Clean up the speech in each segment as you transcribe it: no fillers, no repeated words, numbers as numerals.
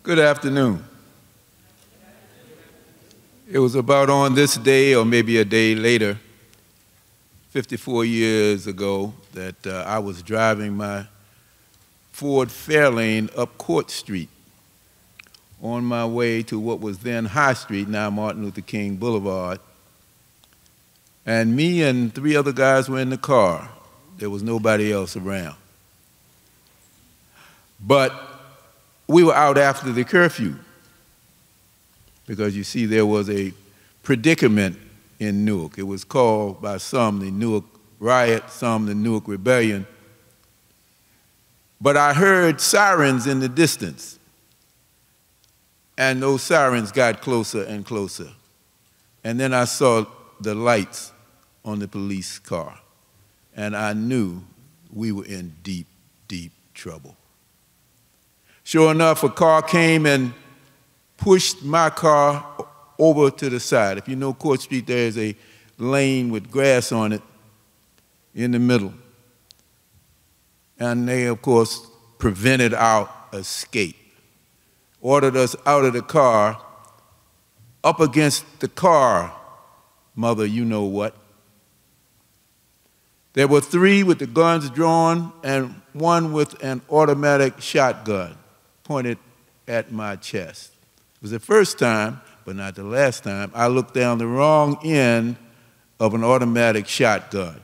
Good afternoon. It was about on this day, or maybe a day later, 54 years ago, that I was driving my Ford Fairlane up Court Street on my way to what was then High Street, now Martin Luther King Boulevard. And me and three other guys were in the car. There was nobody else around. But we were out after the curfew because, you see, there was a predicament in Newark. It was called by some the Newark Riot, some the Newark Rebellion. But I heard sirens in the distance, and those sirens got closer and closer. And then I saw the lights on the police car, and I knew we were in deep, deep trouble. Sure enough, a car came and pushed my car over to the side. If you know Court Street, there is a lane with grass on it in the middle. And they, of course, prevented our escape, ordered us out of the car, up against the car, mother, you know what. There were three with the guns drawn and one with an automatic shotgun pointed at my chest. It was the first time, but not the last time, I looked down the wrong end of an automatic shotgun.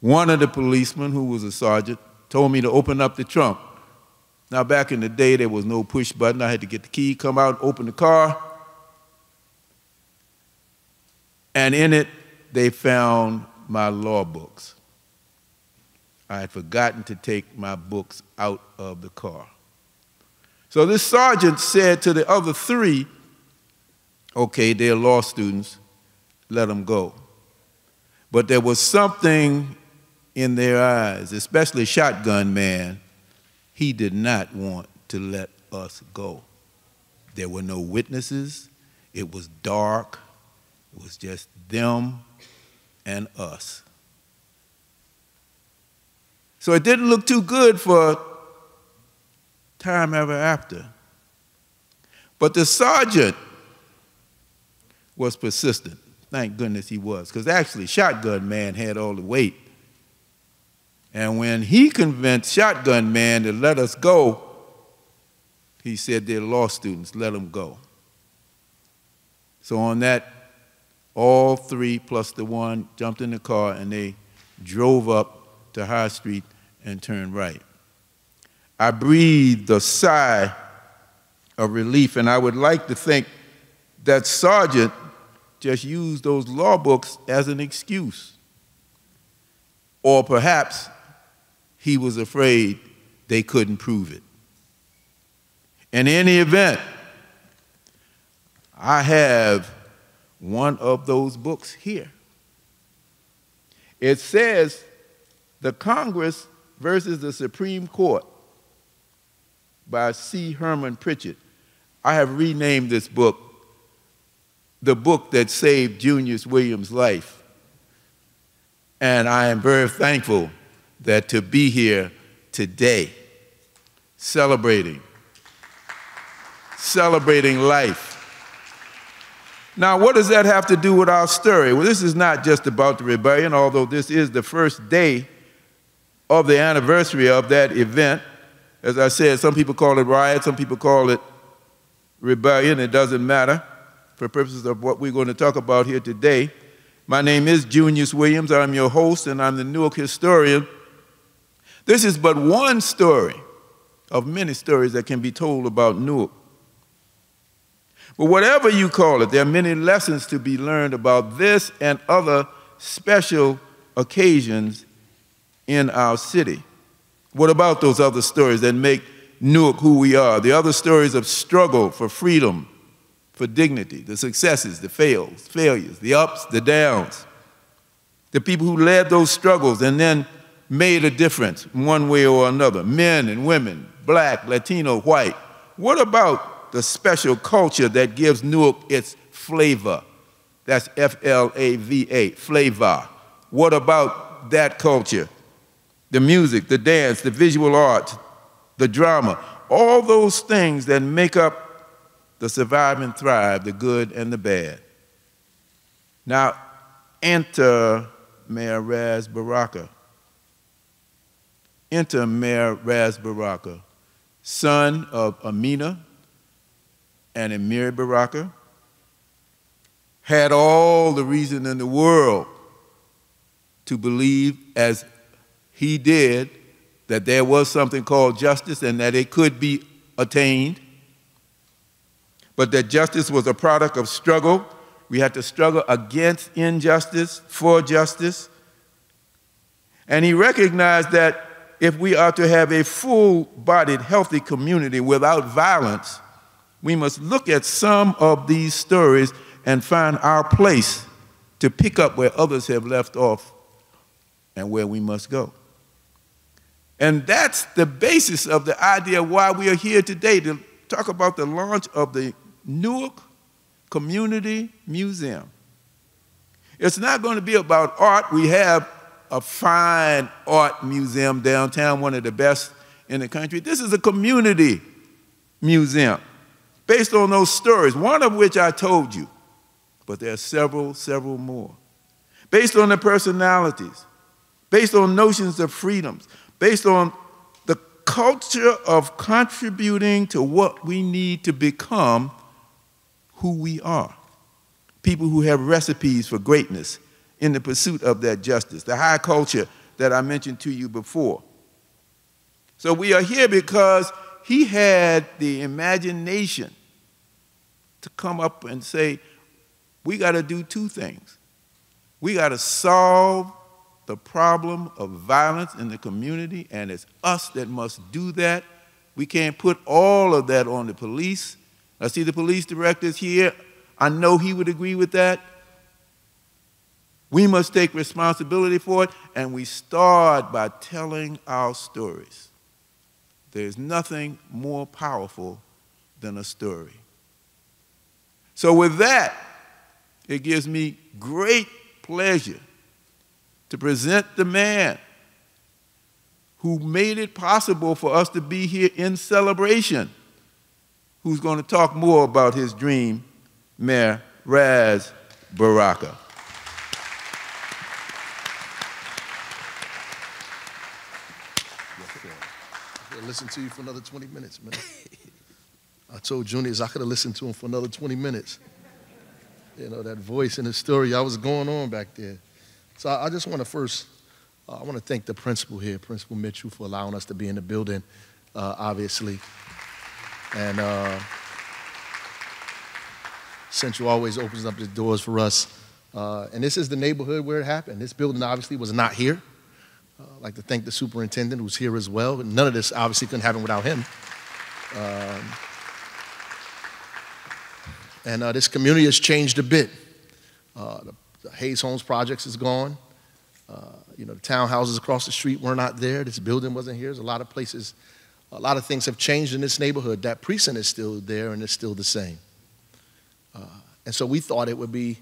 One of the policemen, who was a sergeant, told me to open up the trunk. Now, back in the day, there was no push button. I had to get the key, come out, open the car. And in it, they found my law books. I had forgotten to take my books out of the car. So this sergeant said to the other three, okay, they're law students, let them go. But there was something in their eyes, especially Shotgun Man. He did not want to let us go. There were no witnesses. It was dark. It was just them and us. So it didn't look too good for time ever after. But the sergeant was persistent. Thank goodness he was, because actually Shotgun Man had all the weight. And when he convinced Shotgun Man to let us go, he said, they're law students, let them go. So on that, all three plus the one jumped in the car and they drove up to High Street and turned right. I breathed a sigh of relief, and I would like to think that sergeant just used those law books as an excuse. Or perhaps he was afraid they couldn't prove it. In any event, I have one of those books here. It says, The Congress versus the Supreme Court by C. Herman Pritchett. I have renamed this book the book that saved Junius Williams' life. And I am very thankful that to be here today, celebrating life. Now, what does that have to do with our story? Well, this is not just about the rebellion, although this is the first day of the anniversary of that event. As I said, some people call it riot, some people call it rebellion. It doesn't matter for purposes of what we're going to talk about here today. My name is Junius Williams. I'm your host, and I'm the Newark historian. This is but one story of many stories that can be told about Newark. But whatever you call it, there are many lessons to be learned about this and other special occasions in our city. What about those other stories that make Newark who we are? The other stories of struggle for freedom, for dignity, the successes, the failures, the ups, the downs. The people who led those struggles and then made a difference in one way or another. Men and women, black, Latino, white. What about the special culture that gives Newark its flavor? That's F-L-A-V-A, flavor. What about that culture? The music, the dance, the visual arts, the drama, all those things that make up the survive and thrive, the good and the bad. Now, enter Mayor Raz Baraka. Enter Mayor Raz Baraka, son of Amina and Amir Baraka, had all the reason in the world to believe, as he did, that there was something called justice and that it could be attained, but that justice was a product of struggle. We had to struggle against injustice, for justice. And he recognized that if we are to have a full-bodied, healthy community without violence, we must look at some of these stories and find our place to pick up where others have left off and where we must go. And that's the basis of the idea why we are here today, to talk about the launch of the Newark Community Museum. It's not going to be about art. We have a fine art museum downtown, one of the best in the country. This is a community museum based on those stories, one of which I told you, but there are several more. Based on the personalities, based on notions of freedoms, based on the culture of contributing to what we need to become who we are. People who have recipes for greatness in the pursuit of that justice, the high culture that I mentioned to you before. So we are here because he had the imagination to come up and say, we got to do two things. We got to solve the problem of violence in the community, and it's us that must do that. We can't put all of that on the police. I see the police directors here. I know he would agree with that. We must take responsibility for it, and we start by telling our stories. There's nothing more powerful than a story. So with that, it gives me great pleasure to present the man who made it possible for us to be here in celebration, who's going to talk more about his dream, Mayor Raz Baraka. I could listen to you for another 20 minutes, man. I told Junius I could have listened to him for another 20 minutes. You know, that voice and the story I was going on back there. So I just want to first, I want to thank the principal here, Principal Mitchell, for allowing us to be in the building, obviously. And Central always opens up the doors for us. And this is the neighborhood where it happened. This building obviously was not here. I'd like to thank the superintendent who's here as well. None of this obviously couldn't happen without him. And this community has changed a bit. The Hayes Homes projects is gone. You know, the townhouses across the street were not there. This building wasn't here. There's a lot of places, a lot of things have changed in this neighborhood. That precinct is still there and it's still the same. And so we thought it would be,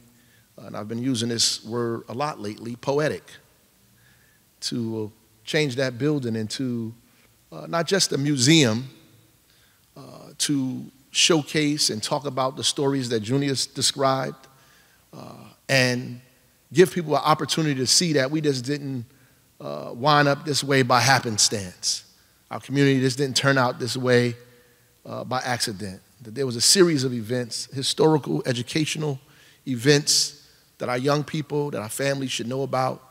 and I've been using this word a lot lately, poetic, to change that building into not just a museum, to showcase and talk about the stories that Junius described, and give people an opportunity to see that we just didn't wind up this way by happenstance. Our community just didn't turn out this way by accident. That there was a series of events, historical, educational events that our young people, that our families should know about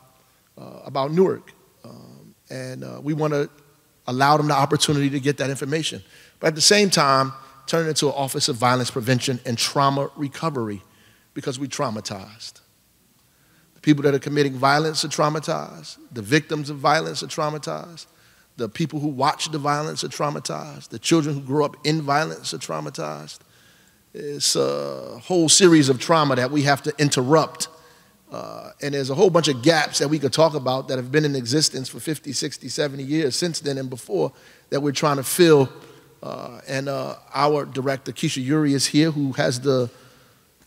Newark. And we want to allow them the opportunity to get that information. But at the same time, turn it into an Office of Violence Prevention and Trauma Recovery, because we traumatized. The people that are committing violence are traumatized. The victims of violence are traumatized. The people who watch the violence are traumatized. The children who grow up in violence are traumatized. It's a whole series of trauma that we have to interrupt. And there's a whole bunch of gaps that we could talk about that have been in existence for 50, 60, 70 years since then and before that we're trying to fill. And our director, Keisha Uri, is here, who has the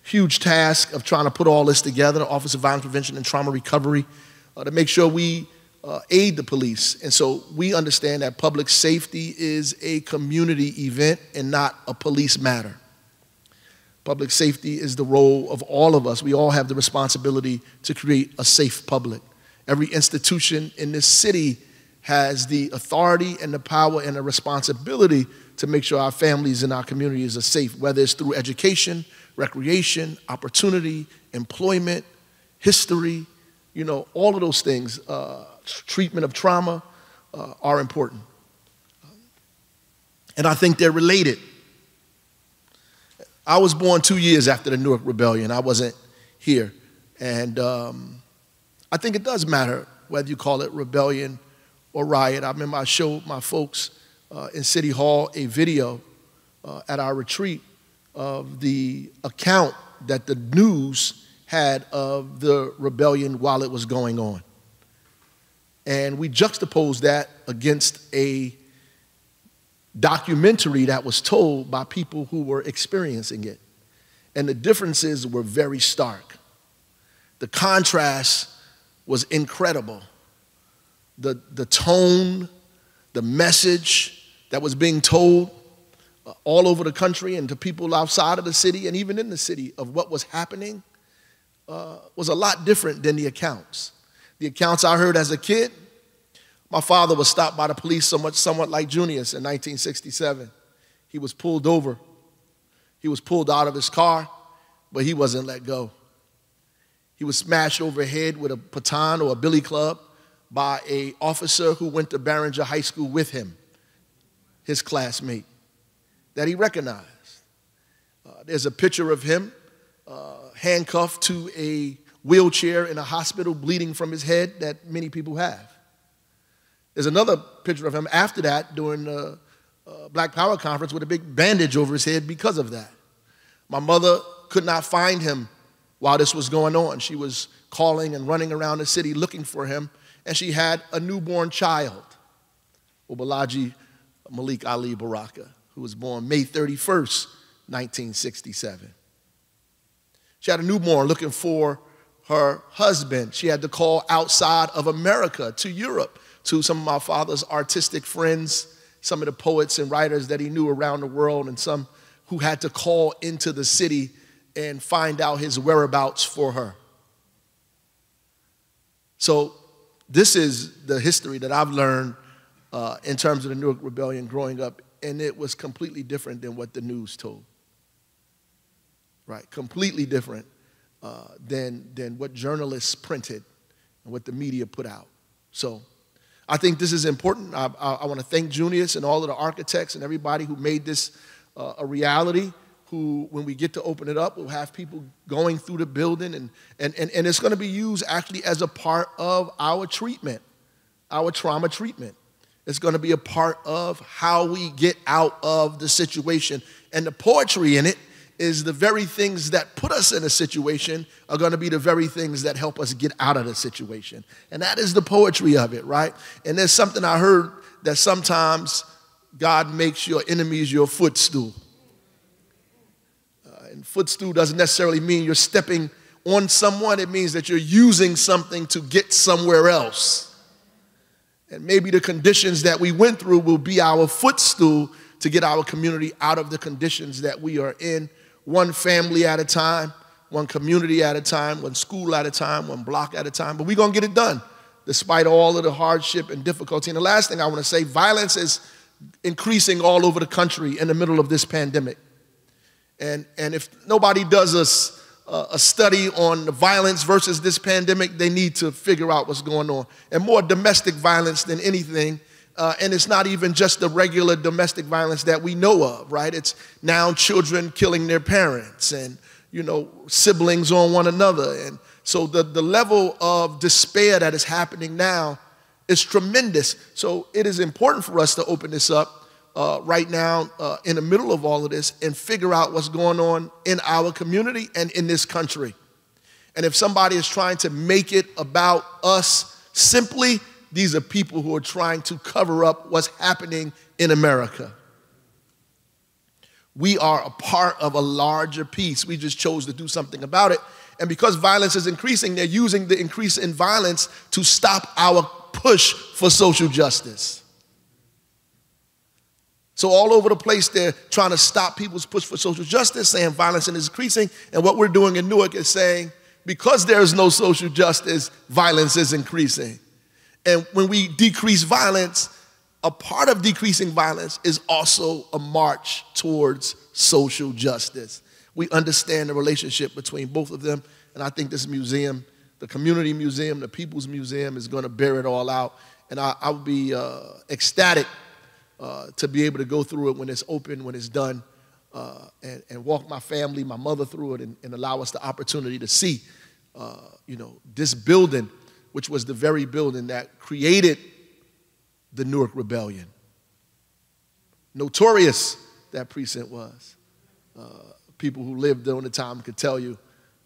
huge task of trying to put all this together, the Office of Violence Prevention and Trauma Recovery, to make sure we aid the police. And so we understand that public safety is a community event and not a police matter. Public safety is the role of all of us. We all have the responsibility to create a safe public. Every institution in this city has the authority and the power and the responsibility to make sure our families and our communities are safe, whether it's through education, recreation, opportunity, employment, history, all of those things, treatment of trauma are important. And I think they're related. I was born 2 years after the Newark Rebellion. I wasn't here. And I think it does matter whether you call it rebellion or riot. I remember I showed my folks in City Hall a video at our retreat of the account that the news had of the rebellion while it was going on. And we juxtaposed that against a documentary that was told by people who were experiencing it. And the differences were very stark. The contrast was incredible. The tone, the message that was being told all over the country and to people outside of the city and even in the city of what was happening was a lot different than the accounts. The accounts I heard as a kid, my father was stopped by the police somewhat like Junius in 1967. He was pulled over. He was pulled out of his car, but he wasn't let go. He was smashed overhead with a baton or a billy club by an officer who went to Barringer High School with him, his classmate, that he recognized. There's a picture of him handcuffed to a wheelchair in a hospital bleeding from his head that many people have. There's another picture of him after that during the Black Power conference with a big bandage over his head because of that. My mother could not find him while this was going on. She was calling and running around the city looking for him, and she had a newborn child, Obalaji Malik Ali Baraka, who was born May 31st, 1967. She had a newborn looking for her husband. She had to call outside of America to Europe to some of my father's artistic friends, some of the poets and writers that he knew around the world, and some who had to call into the city and find out his whereabouts for her. So this is the history that I've learned in terms of the Newark Rebellion growing up, and it was completely different than what the news told. Right, completely different than what journalists printed and what the media put out. So I think this is important. I want to thank Junius and all of the architects and everybody who made this a reality, who, when we get to open it up, we'll have people going through the building, and it's going to be used actually as a part of our treatment, our trauma treatment. It's going to be a part of how we get out of the situation. And the poetry in it is the very things that put us in a situation are going to be the very things that help us get out of the situation. And that is the poetry of it, right? And there's something I heard that sometimes God makes your enemies your footstool. And footstool doesn't necessarily mean you're stepping on someone. It means that you're using something to get somewhere else. And maybe the conditions that we went through will be our footstool to get our community out of the conditions that we are in, one family at a time, one community at a time, one school at a time, one block at a time. But we're going to get it done despite all of the hardship and difficulty. And the last thing I want to say, violence is increasing all over the country in the middle of this pandemic. And if nobody does a study on the violence versus this pandemic, they need to figure out what's going on. And more domestic violence than anything. And it's not even just the regular domestic violence that we know of, right? It's now children killing their parents and, siblings on one another. And so the level of despair that is happening now is tremendous. So it is important for us to open this up right now in the middle of all of this and figure out what's going on in our community and in this country. And if somebody is trying to make it about us simply, these are people who are trying to cover up what's happening in America. We are a part of a larger piece. We just chose to do something about it. And because violence is increasing, they're using the increase in violence to stop our push for social justice. So all over the place, they're trying to stop people's push for social justice, saying violence is increasing. And what we're doing in Newark is saying, because there is no social justice, violence is increasing. And when we decrease violence, a part of decreasing violence is also a march towards social justice. We understand the relationship between both of them. And I think this museum, the community museum, the People's Museum, is going to bear it all out. And I would be ecstatic to be able to go through it when it's open, when it's done, and walk my family, my mother through it, and allow us the opportunity to see, this building, which was the very building that created the Newark Rebellion. Notorious that precinct was. People who lived during the time could tell you,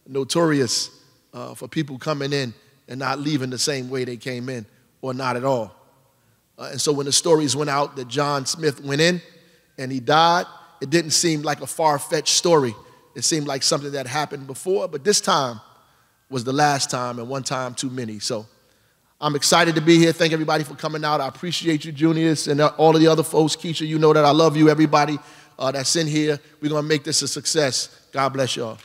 notorious for people coming in and not leaving the same way they came in, or not at all. And so when the stories went out that John Smith went in and he died, it didn't seem like a far-fetched story. It seemed like something that happened before, but this time was the last time, and one time too many. So I'm excited to be here. Thank everybody for coming out. I appreciate you, Junius, and all of the other folks. Keisha, you know that I love you, everybody that's in here. We're going to make this a success. God bless y'all.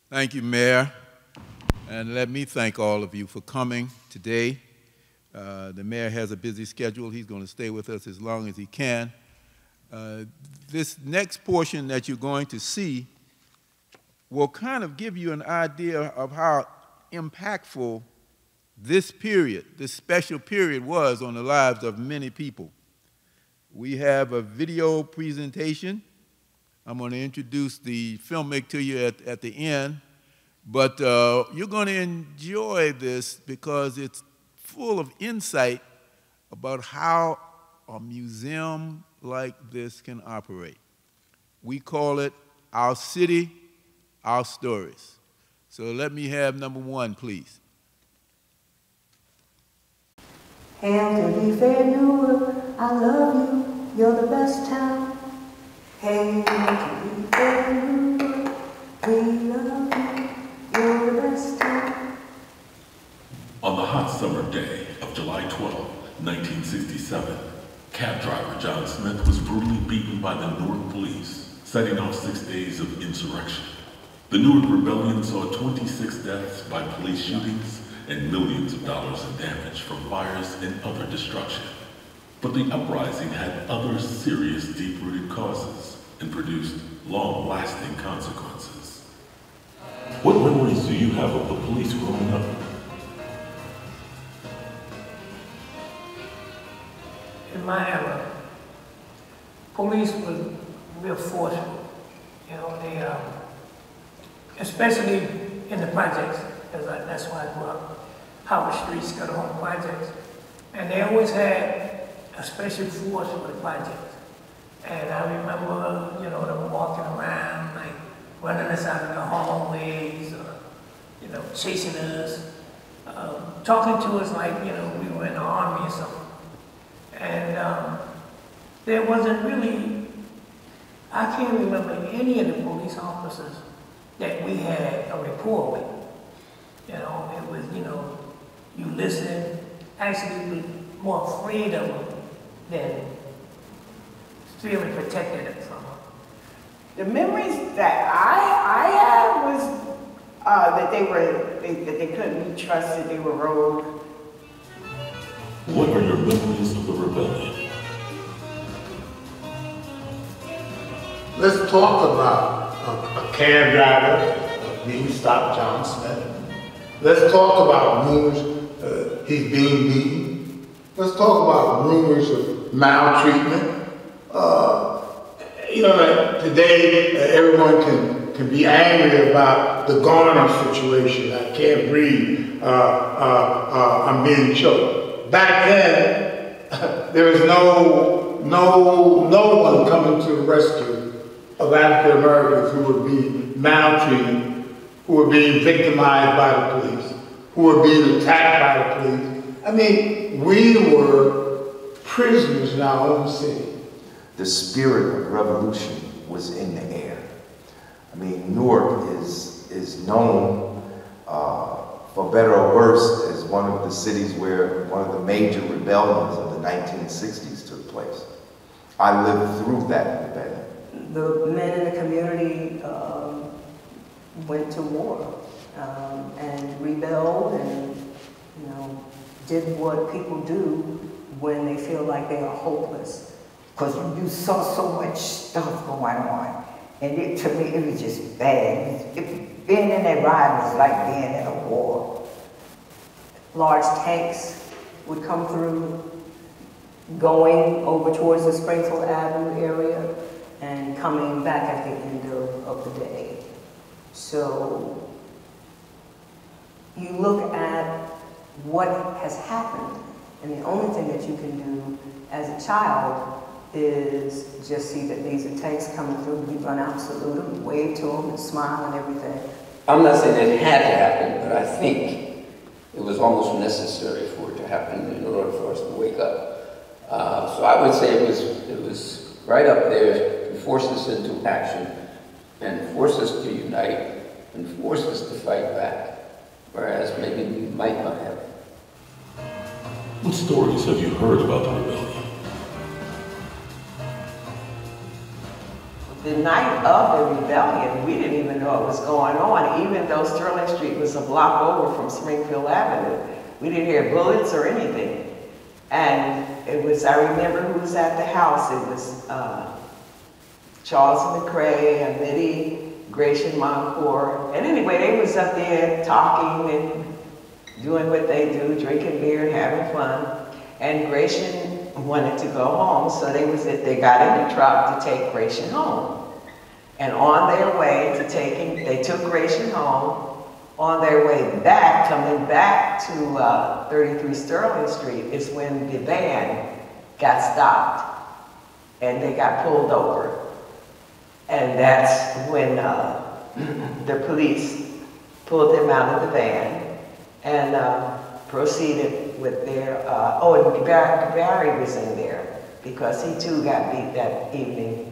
Thank you, Mayor. And let me thank all of you for coming today. The mayor has a busy schedule. He's going to stay with us as long as he can. This next portion that you're going to see will kind of give you an idea of how impactful this period, this special period, was on the lives of many people. We have a video presentation. I'm going to introduce the filmmaker to you at the end, but you're going to enjoy this because it's full of insight about how a museum like this can operate. We call it Our City, Our Stories. So let me have number one, please. Hail to thee, fair Newark, I love you, you're the best town. Hail to thee, fair Newark, we love you, you're the best town. On the hot summer day of July 12, 1967, cab driver John Smith was brutally beaten by the Newark police, setting off 6 days of insurrection. The Newark Rebellion saw 26 deaths by police shootings and millions of dollars in damage from fires and other destruction. But the uprising had other serious, deep-rooted causes and produced long-lasting consequences. What memories do you have of the police growing up? In my era, police was real forceful. You know, they, especially in the projects, because that's where I grew up, Howard Street, Scudder Home projects. And they always had a special force for the projects. And I remember, you know, them walking around, like running us out of the hallways, or, you know, chasing us, talking to us like, you know, we were in the army or something. And there wasn't really, I can't remember any of the police officers that we had a rapport with. You know, it was, you know, you listen, actually we were more afraid of them than feeling protected from them. The memories that I have was that they couldn't be trusted, they were rogue. What are your memories of the rebellion? Let's talk about a cab driver being stopped, John Smith. Let's talk about rumors he's being beaten. Let's talk about rumors of maltreatment. You know, like today everyone can be angry about the Garner situation. I can't breathe. I'm being choked. Back then, there was no one coming to the rescue of African Americans who were being maltreated, who were being victimized by the police, who were being attacked by the police, I mean, we were prisoners in our own city. The spirit of revolution was in the air. I mean, Newark is known, for better or worse, as one of the cities where one of the major rebellions of the 1960s took place. I lived through that rebellion. The men in the community went to war and rebelled and, you know, did what people do when they feel like they are hopeless. Because you saw so much stuff going on. And to me, it was just bad. Being in that ride was like being in a war. Large tanks would come through, going over towards the Springfield Avenue area and coming back at the end of the day. So you look at what has happened, and the only thing that you can do as a child is just see that these are tanks coming through, you run out, salute them, wave to them, and smile and everything. I'm not saying it had to happen, but I think it was almost necessary for it to happen in order for us to wake up. So I would say it was right up there to force us into action and force us to unite and force us to fight back, whereas maybe we might not have. What stories have you heard about the rebellion? The night of the rebellion, we didn't even know what was going on, even though Sterling Street was a block over from Springfield Avenue. We didn't hear bullets or anything. And it was, I remember who was at the house. It was Charles McCrae and Liddy, Gratian Moncourt. And anyway, they was up there talking and doing what they do, drinking beer and having fun. And Gratian wanted to go home, so they got in the truck to take Gratian home. And on their way to they took Gratian home. On their way back, coming back to 33 Sterling Street, is when the van got stopped and they got pulled over. And that's when the police pulled them out of the van and proceeded with their, and Barry was in there because he too got beat that evening.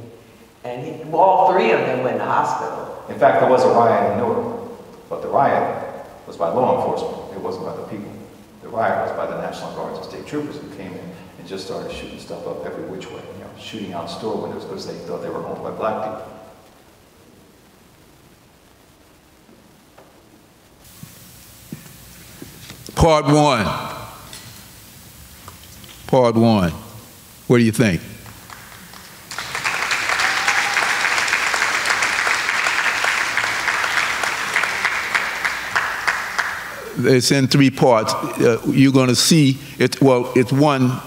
And all three of them went to the hospital. In fact, there was a riot in Newark, but the riot was by law enforcement. It wasn't by the people. The riot was by the National Guards and state troopers who came in and just started shooting stuff up every which way, you know, shooting out store windows because they thought they were owned by black people. Part one. Part one. What do you think? It's in 3 parts. You're going to see it. Well, it's one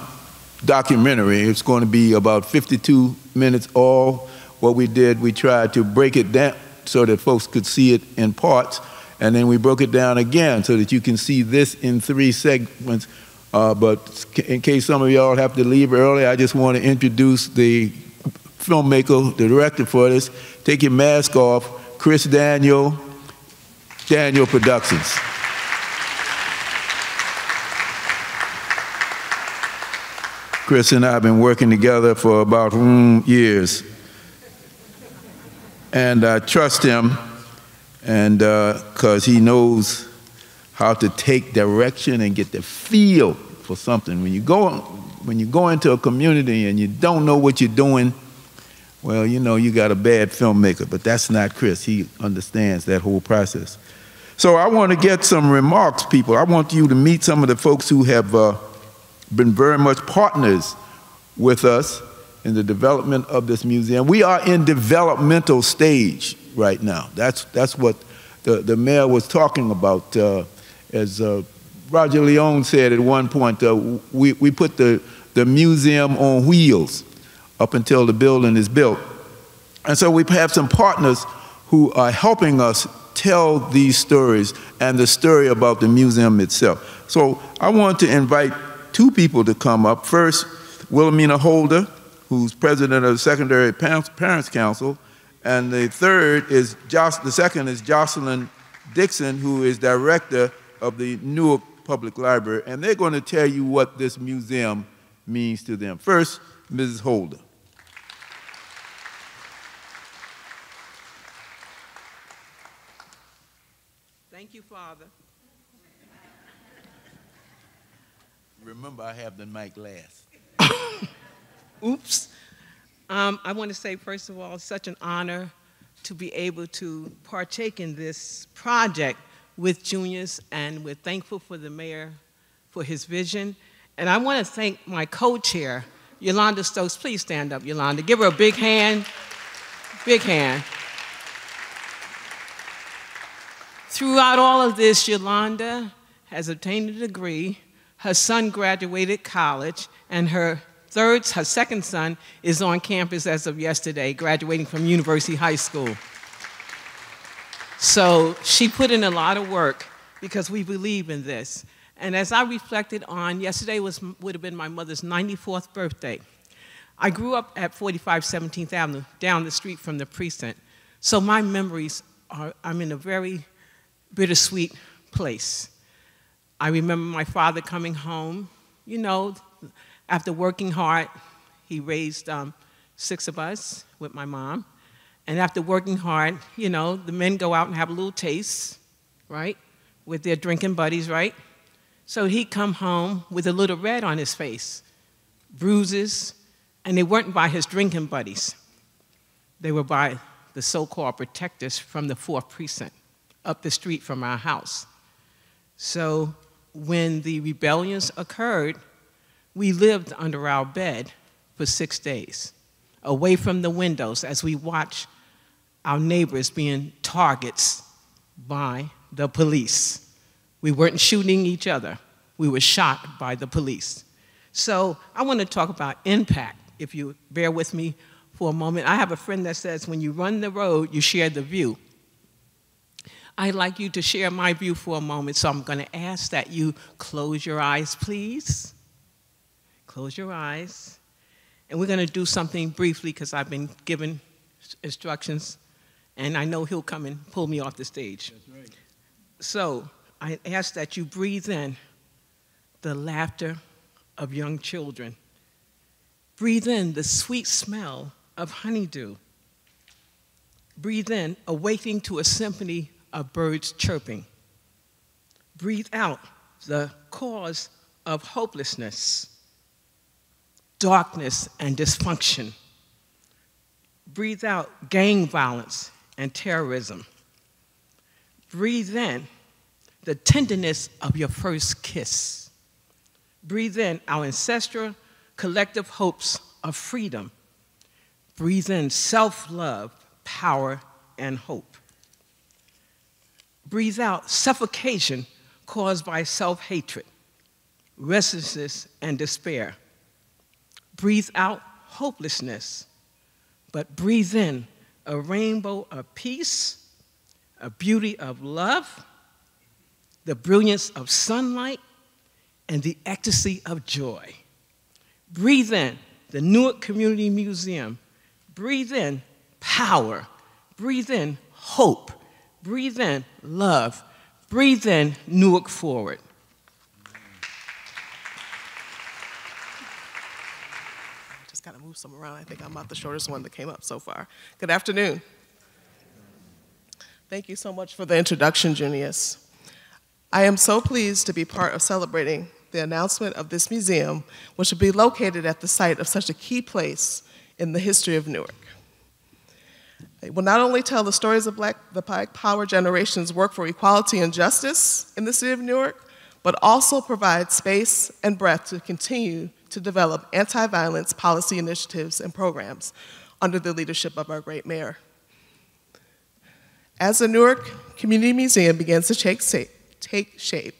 documentary. It's going to be about 52 minutes. All what we did, we tried to break it down so that folks could see it in parts, and then we broke it down again so that you can see this in 3 segments. But in case some of y'all have to leave early, I just want to introduce the filmmaker, the director for this. Take your mask off, Chris Daniel Productions. Chris and I have been working together for about years. And I trust him, and because he knows how to take direction and get the feel for something. When you go into a community and you don't know what you're doing, well, you know, you got a bad filmmaker, but that's not Chris. He understands that whole process. So I want to get some remarks, people. I want you to meet some of the folks who have been very much partners with us in the development of this museum. We are in developmental stage right now. That's what the mayor was talking about. As Roger Leone said at one point, we put the museum on wheels up until the building is built. And so we have some partners who are helping us tell these stories and the story about the museum itself. So I want to invite 2 people to come up. First, Wilhelmina Holder, who's president of the Secondary Parents Council, and the second is Jocelyn Dixon, who is director of the Newark Public Library, and they're going to tell you what this museum means to them. First, Mrs. Holder. Thank you, Father. Remember, I have the mic last. Oops. I want to say, first of all, it's such an honor to be able to partake in this project with Junius, and we're thankful for the mayor for his vision. And I want to thank my co-chair, Yolanda Stokes. Please stand up, Yolanda. Give her a big hand. Big hand. Throughout all of this, Yolanda has obtained a degree. Her son graduated college, and her second son is on campus as of yesterday, graduating from University High School. So she put in a lot of work because we believe in this. And as I reflected on, yesterday would have been my mother's 94th birthday. I grew up at 45 17th Avenue, down the street from the precinct. So my memories are, I'm in a very bittersweet place. I remember my father coming home, you know, after working hard. He raised 6 of us with my mom. And after working hard, you know, the men go out and have a little taste, right, with their drinking buddies, right? So he'd come home with a little red on his face, bruises, and they weren't by his drinking buddies. They were by the so-called protectors from the 4th precinct, up the street from our house. So when the rebellions occurred, we lived under our bed for 6 days, away from the windows as we watched our neighbors being targets by the police. We weren't shooting each other. We were shot by the police. So I want to talk about impact, if you bear with me for a moment. I have a friend that says, when you run the road, you share the view. I'd like you to share my view for a moment, so I'm going to ask that you close your eyes, please. Close your eyes. And we're going to do something briefly because I've been given instructions, and I know he'll come and pull me off the stage. That's right. So I ask that you breathe in the laughter of young children. Breathe in the sweet smell of honeydew. Breathe in awakening to a symphony of birds chirping. Breathe out the cause of hopelessness, darkness, and dysfunction. Breathe out gang violence and terrorism. Breathe in the tenderness of your first kiss. Breathe in our ancestral collective hopes of freedom. Breathe in self-love, power, and hope. Breathe out suffocation caused by self-hatred, restlessness, and despair. Breathe out hopelessness, but breathe in a rainbow of peace, a beauty of love, the brilliance of sunlight, and the ecstasy of joy. Breathe in the Newark Community Museum. Breathe in power. Breathe in hope. Breathe in love. Breathe in Newark Forward. Just gotta move some around. I think I'm about the shortest one that came up so far. Good afternoon. Thank you so much for the introduction, Junius. I am so pleased to be part of celebrating the announcement of this museum, which will be located at the site of such a key place in the history of Newark. It will not only tell the stories of the Black Power generation's work for equality and justice in the city of Newark, but also provide space and breadth to continue to develop anti-violence policy initiatives and programs under the leadership of our great mayor. As the Newark Community Museum begins to take shape,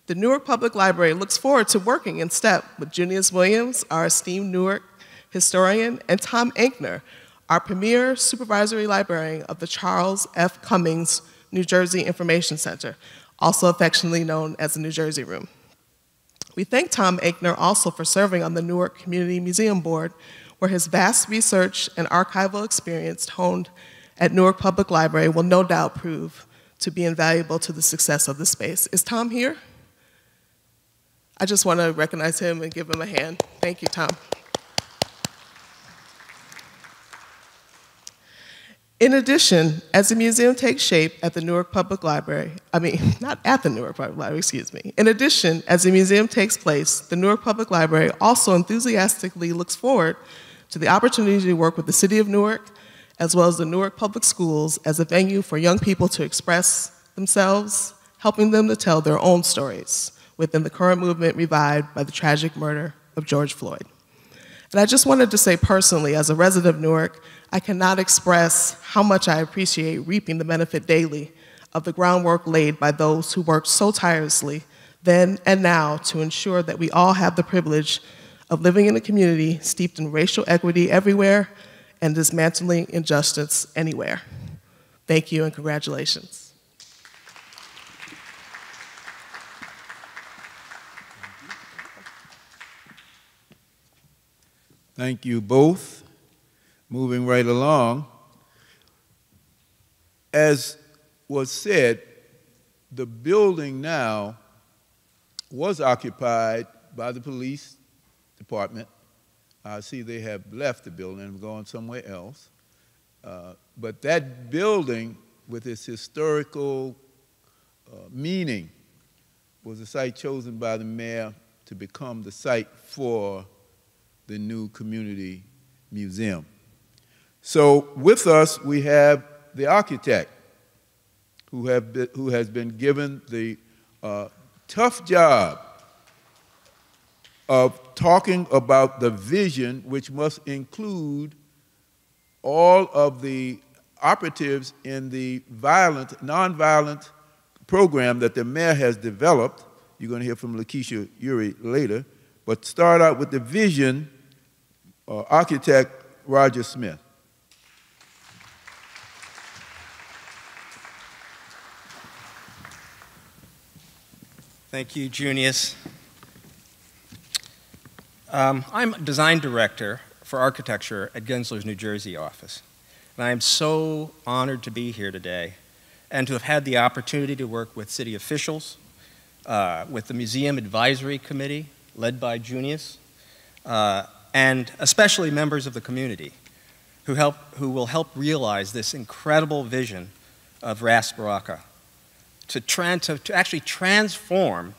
the Newark Public Library looks forward to working in step with Junius Williams, our esteemed Newark historian, and Tom Ankner, our premier supervisory librarian of the Charles F. Cummings New Jersey Information Center, also affectionately known as the New Jersey Room. We thank Tom Ankner also for serving on the Newark Community Museum Board, where his vast research and archival experience honed at Newark Public Library will no doubt prove to be invaluable to the success of the space. Is Tom here? I just want to recognize him and give him a hand. Thank you, Tom. In addition, as the museum takes shape at the Newark Public Library, not at the Newark Public Library, excuse me. In addition, as the museum takes place, the Newark Public Library also enthusiastically looks forward to the opportunity to work with the City of Newark, as well as the Newark Public Schools as a venue for young people to express themselves, helping them to tell their own stories within the current movement revived by the tragic murder of George Floyd. And I just wanted to say personally, as a resident of Newark, I cannot express how much I appreciate reaping the benefit daily of the groundwork laid by those who worked so tirelessly then and now to ensure that we all have the privilege of living in a community steeped in racial equity everywhere and dismantling injustice anywhere. Thank you and congratulations. Thank you both. Moving right along. As was said, the building now was occupied by the police department. I see they have left the building and gone somewhere else. But that building, with its historical meaning, was a site chosen by the mayor to become the site for the new community museum. So with us, we have the architect who has been given the tough job of talking about the vision, which must include all of the operatives in the nonviolent program that the mayor has developed. You're going to hear from Lakeisha Urey later. But start out with the vision, architect Roger Smith. Thank you, Junius. I'm design director for architecture at Gensler's New Jersey office. And I am so honored to be here today and to have had the opportunity to work with city officials, with the Museum Advisory Committee, led by Junius, and especially members of the community who will help realize this incredible vision of Raz Baraka to actually transform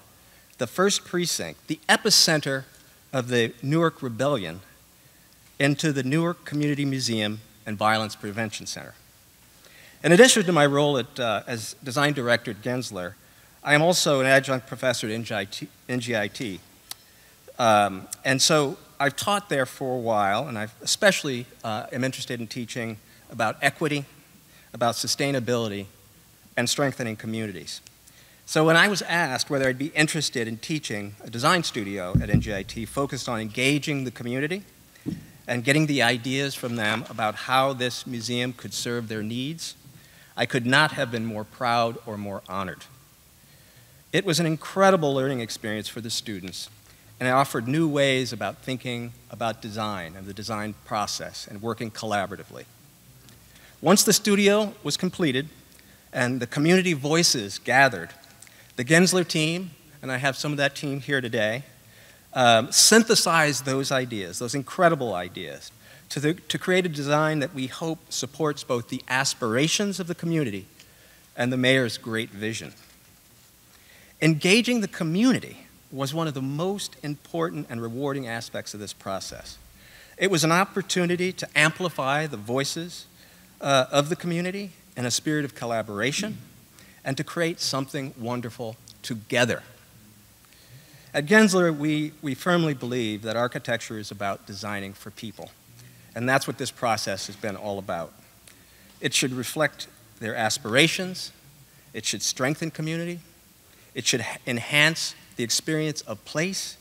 the first precinct, the epicenter of the Newark Rebellion, into the Newark Community Museum and Violence Prevention Center. In addition to my role as design director at Gensler, I am also an adjunct professor at NGIT. And so I've taught there for a while, and I especially am interested in teaching about equity, about sustainability, and strengthening communities. So when I was asked whether I'd be interested in teaching a design studio at NGIT focused on engaging the community and getting the ideas from them about how this museum could serve their needs, I could not have been more proud or more honored. It was an incredible learning experience for the students, and it offered new ways about thinking about design and the design process and working collaboratively. Once the studio was completed and the community voices gathered, the Gensler team, and I have some of that team here today, synthesized those ideas, those incredible ideas, to create a design that we hope supports both the aspirations of the community and the mayor's great vision. Engaging the community was one of the most important and rewarding aspects of this process. It was an opportunity to amplify the voices of the community in a spirit of collaboration and to create something wonderful together. At Gensler, we firmly believe that architecture is about designing for people, and that's what this process has been all about. It should reflect their aspirations, it should strengthen community, it should enhance the experience of place,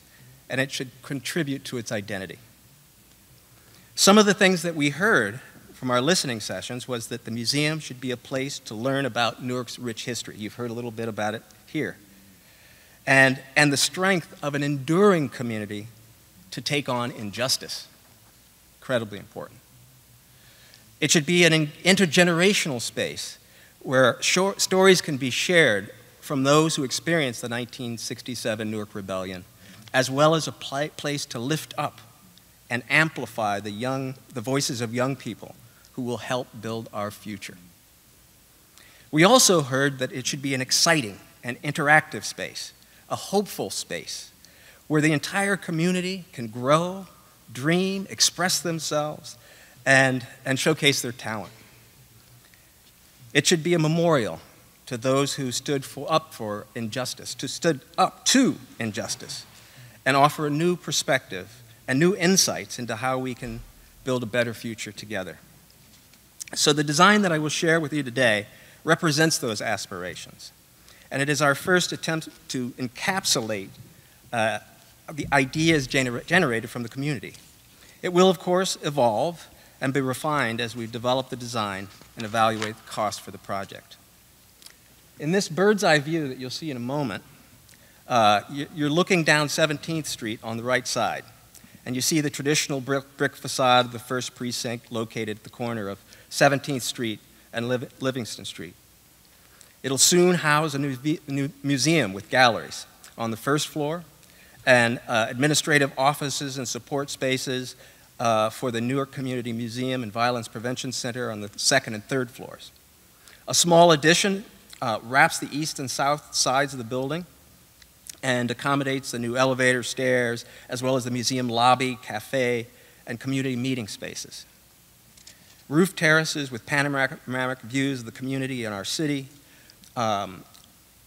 and it should contribute to its identity. Some of the things that we heard from our listening sessions was that the museum should be a place to learn about Newark's rich history. You've heard a little bit about it here. And the strength of an enduring community to take on injustice. Incredibly important. It should be an intergenerational space where stories can be shared from those who experienced the 1967 Newark Rebellion as well as a place to lift up and amplify the voices of young people who will help build our future. We also heard that it should be an exciting and interactive space, a hopeful space, where the entire community can grow, dream, express themselves, and showcase their talent. It should be a memorial to those who stood up for injustice, stood up to injustice, and offer a new perspective and new insights into how we can build a better future together. So the design that I will share with you today represents those aspirations. And it is our first attempt to encapsulate the ideas generated from the community. It will, of course, evolve and be refined as we develop the design and evaluate the cost for the project. In this bird's eye view that you'll see in a moment, you're looking down 17th Street on the right side, and you see the traditional brick facade of the first precinct located at the corner of 17th Street and Livingston Street. It'll soon house a new museum with galleries on the first floor and administrative offices and support spaces for the Newark Community Museum and Violence Prevention Center on the second and third floors. A small addition wraps the east and south sides of the building and accommodates the new elevator, stairs, as well as the museum lobby, cafe, and community meeting spaces. Roof terraces with panoramic views of the community and our city, and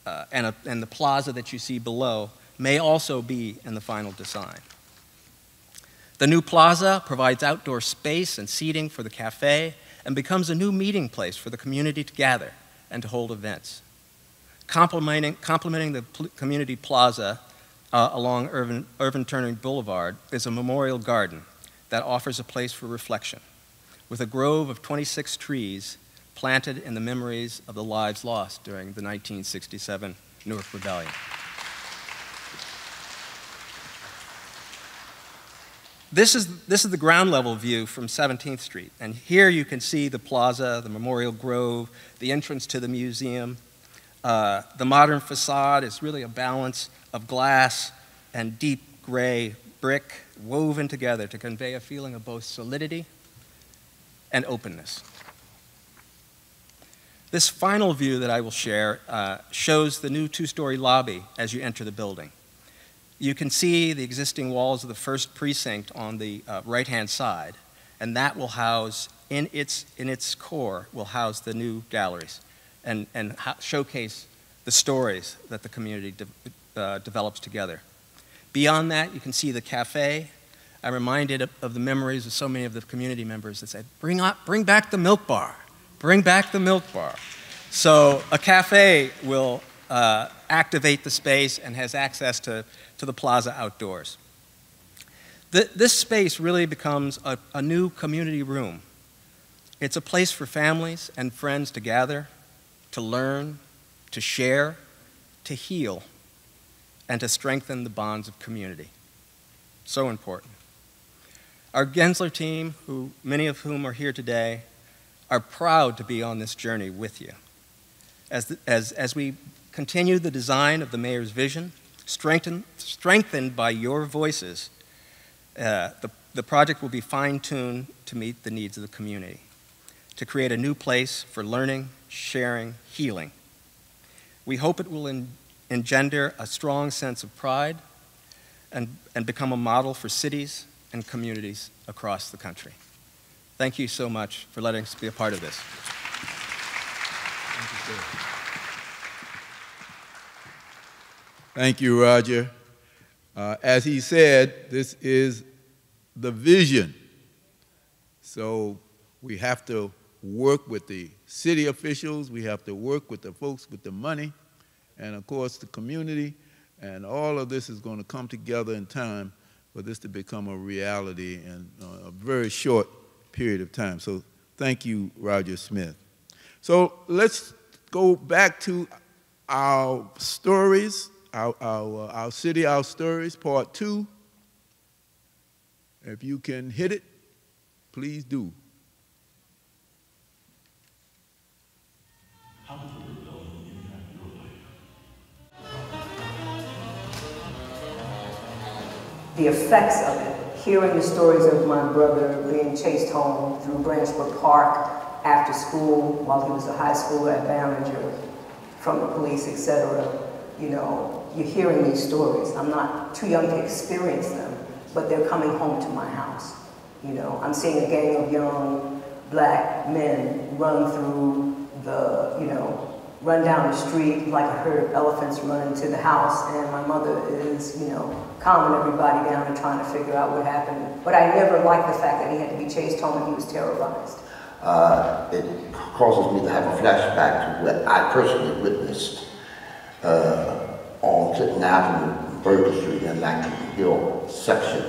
the plaza that you see below may also be in the final design. The new plaza provides outdoor space and seating for the cafe and becomes a new meeting place for the community to gather and to hold events. Complementing the community plaza along Irvin Turner Boulevard is a memorial garden that offers a place for reflection, with a grove of 26 trees planted in the memories of the lives lost during the 1967 Newark Rebellion. This is the ground level view from 17th Street, and here you can see the plaza, the memorial grove, the entrance to the museum. The modern facade is really a balance of glass and deep gray brick woven together to convey a feeling of both solidity and openness. This final view that I will share shows the new two-story lobby as you enter the building. You can see the existing walls of the first precinct on the right-hand side, and that will house, in its core, will house the new galleries and showcase the stories that the community develops together. Beyond that, you can see the cafe. I'm reminded of the memories of so many of the community members that said, bring back the milk bar, bring back the milk bar. So a cafe will activate the space and has access to the plaza outdoors. This space really becomes a new community room. It's a place for families and friends to gather, to learn, to share, to heal, and to strengthen the bonds of community. So important. Our Gensler team, many of whom are here today, are proud to be on this journey with you. As we continue the design of the mayor's vision, strengthened by your voices, the project will be fine-tuned to meet the needs of the community, to create a new place for learning, sharing, healing. We hope it will engender a strong sense of pride and become a model for cities and communities across the country. Thank you so much for letting us be a part of this. Thank you, Roger. As he said, this is the vision. So we have to work with the city officials, we have to work with the folks with the money, and of course the community, and all of this is going to come together in time for this to become a reality in a very short period of time. So thank you, Roger Smith. So let's go back to our stories, our city, our stories, part 2. If you can hit it, please do. How does the rebellion impact your life? the effects of it. Hearing the stories of my brother being chased home through Branchbrook Park after school while he was a high schooler at Barringer from the police, etc. You know, you're hearing these stories. I'm not too young to experience them, but they're coming home to my house. You know, I'm seeing a gang of young black men run through the, you know, run down the street like a herd of elephants run into the house, and my mother is, you know, calming everybody down and trying to figure out what happened. But I never liked the fact that he had to be chased home and he was terrorized. It causes me to have a flashback to what I personally witnessed on Clinton Avenue, Burger Street, and Lackington Hill section.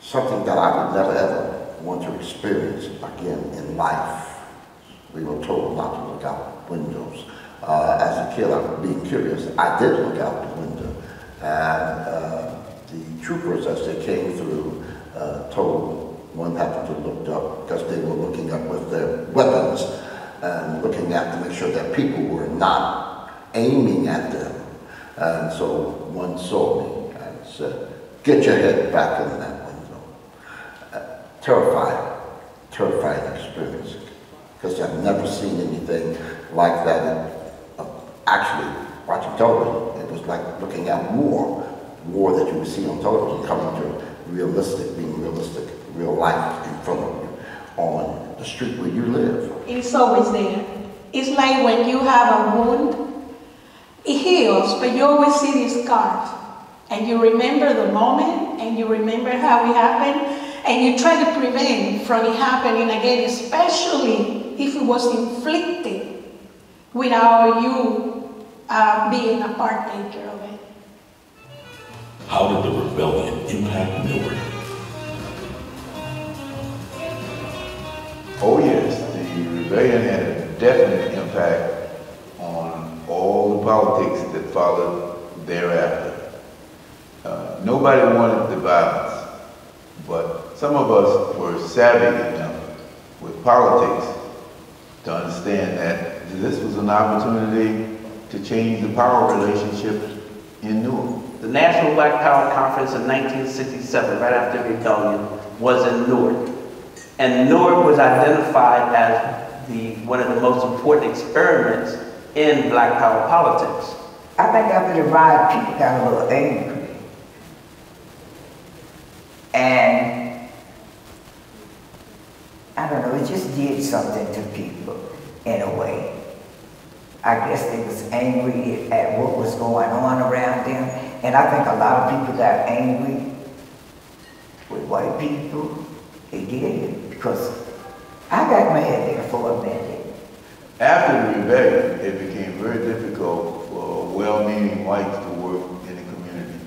Something that I would never ever want to experience again in life. We were told not to look out windows. As a kid, I was being curious. I did look out the window, and the troopers, as they came through, told one happened to look up because they were looking up with their weapons and looking at to make sure that people were not aiming at them. And so one saw me and said, "Get your head back in that window." Terrifying experience, because I've never seen anything like that. Actually, watching television, it was like looking at war that you would see on television coming to being realistic, real life in front of you on the street where you live. It's always there. It's like when you have a wound, it heals, but you always see these scars. And you remember the moment, and you remember how it happened, and you try to prevent from it happening again, especially if it was inflicted without you being a partaker of it. How did the rebellion impact Newark? Oh yes, the rebellion had a definite impact on all the politics that followed thereafter. Nobody wanted the violence, but some of us were savvy enough with politics to understand that this was an opportunity to change the power relationship in Newark. The National Black Power Conference in 1967, right after the rebellion, was in Newark. And Newark was identified as one of the most important experiments in black power politics. I think after the riot, people got a little angry. And I don't know, it just did something to people in a way. I guess they was angry at what was going on around them. And I think a lot of people got angry with white people. They did, because I got mad there for a minute. After the rebellion, it became very difficult for well-meaning whites to work in the community,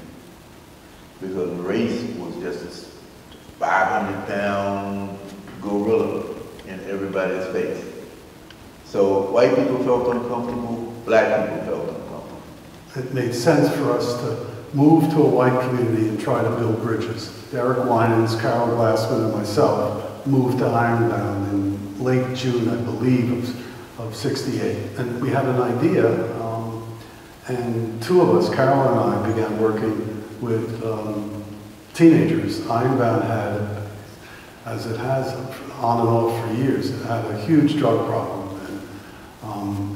because race was just this 500-pound gorilla in everybody's face. So white people felt uncomfortable, black people felt uncomfortable. It made sense for us to move to a white community and try to build bridges. Derek Winans, Carol Glassman, and myself moved to Ironbound in late June, I believe, of '68. And we had an idea, and two of us, Carol and I, began working with teenagers. Ironbound had, as it has on and off for years, it had a huge drug problem.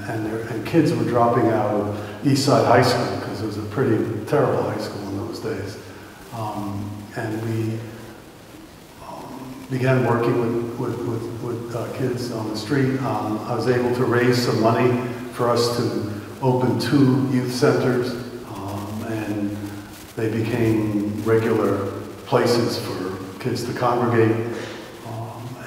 And kids were dropping out of Eastside High School because it was a pretty terrible high school in those days. And we began working with kids on the street. I was able to raise some money for us to open 2 youth centers, and they became regular places for kids to congregate.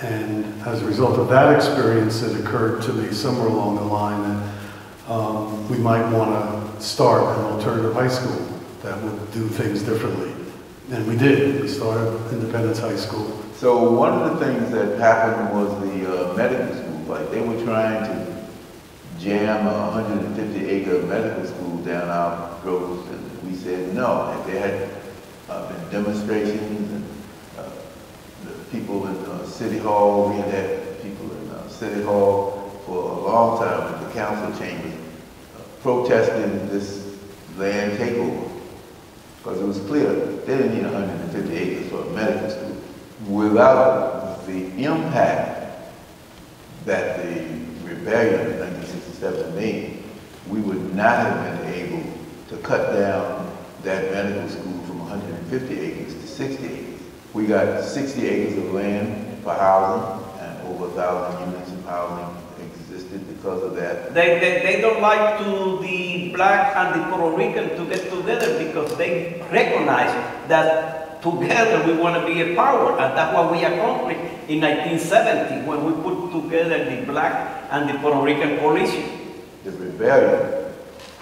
And as a result of that experience, it occurred to me somewhere along the line that we might want to start an alternative high school that would do things differently. And we did. We started Independence High School. So one of the things that happened was the medical school fight. They were trying to jam a 150-acre medical school down our throats, and we said no. And there had been demonstrations, and people in City Hall, we had people in City Hall for a long time in the council chambers protesting this land takeover. because it was clear they didn't need 150 acres for a medical school. Without the impact that the rebellion in 1967 made, we would not have been able to cut down that medical school from 150 acres to 60 acres. We got 60 acres of land for housing, and over 1,000 units of housing existed because of that. They don't like to the black and the Puerto Rican to get together because they recognize that together we want to be a power, and that's what we accomplished in 1970 when we put together the black and the Puerto Rican coalition. The rebellion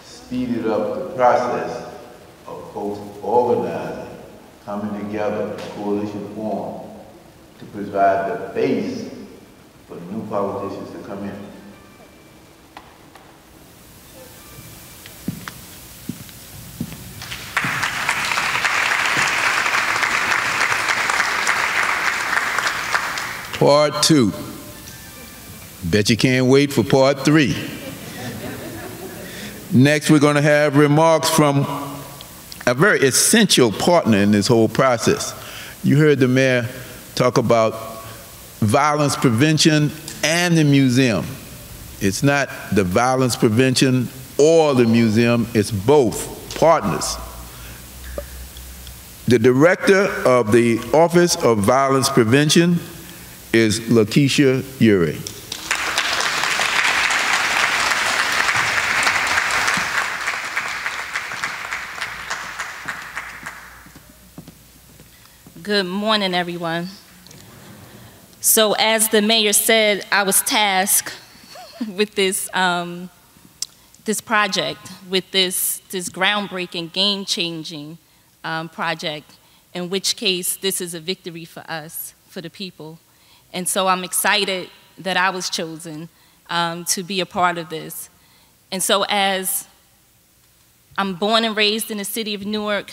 speeded up the process of folks organizing, coming together, a coalition formed to provide the base for new politicians to come in. Part 2. Bet you can't wait for part 3. Next, we're going to have remarks from a very essential partner in this whole process. You heard the mayor talk about violence prevention and the museum. It's not the violence prevention or the museum, it's both partners. The director of the Office of Violence Prevention is Lakeisha Urey. Good morning, everyone. So as the mayor said, I was tasked with this, this project, with this groundbreaking, game-changing project, in which case this is a victory for us, for the people. And so I'm excited that I was chosen to be a part of this. And so as I'm born and raised in the city of Newark,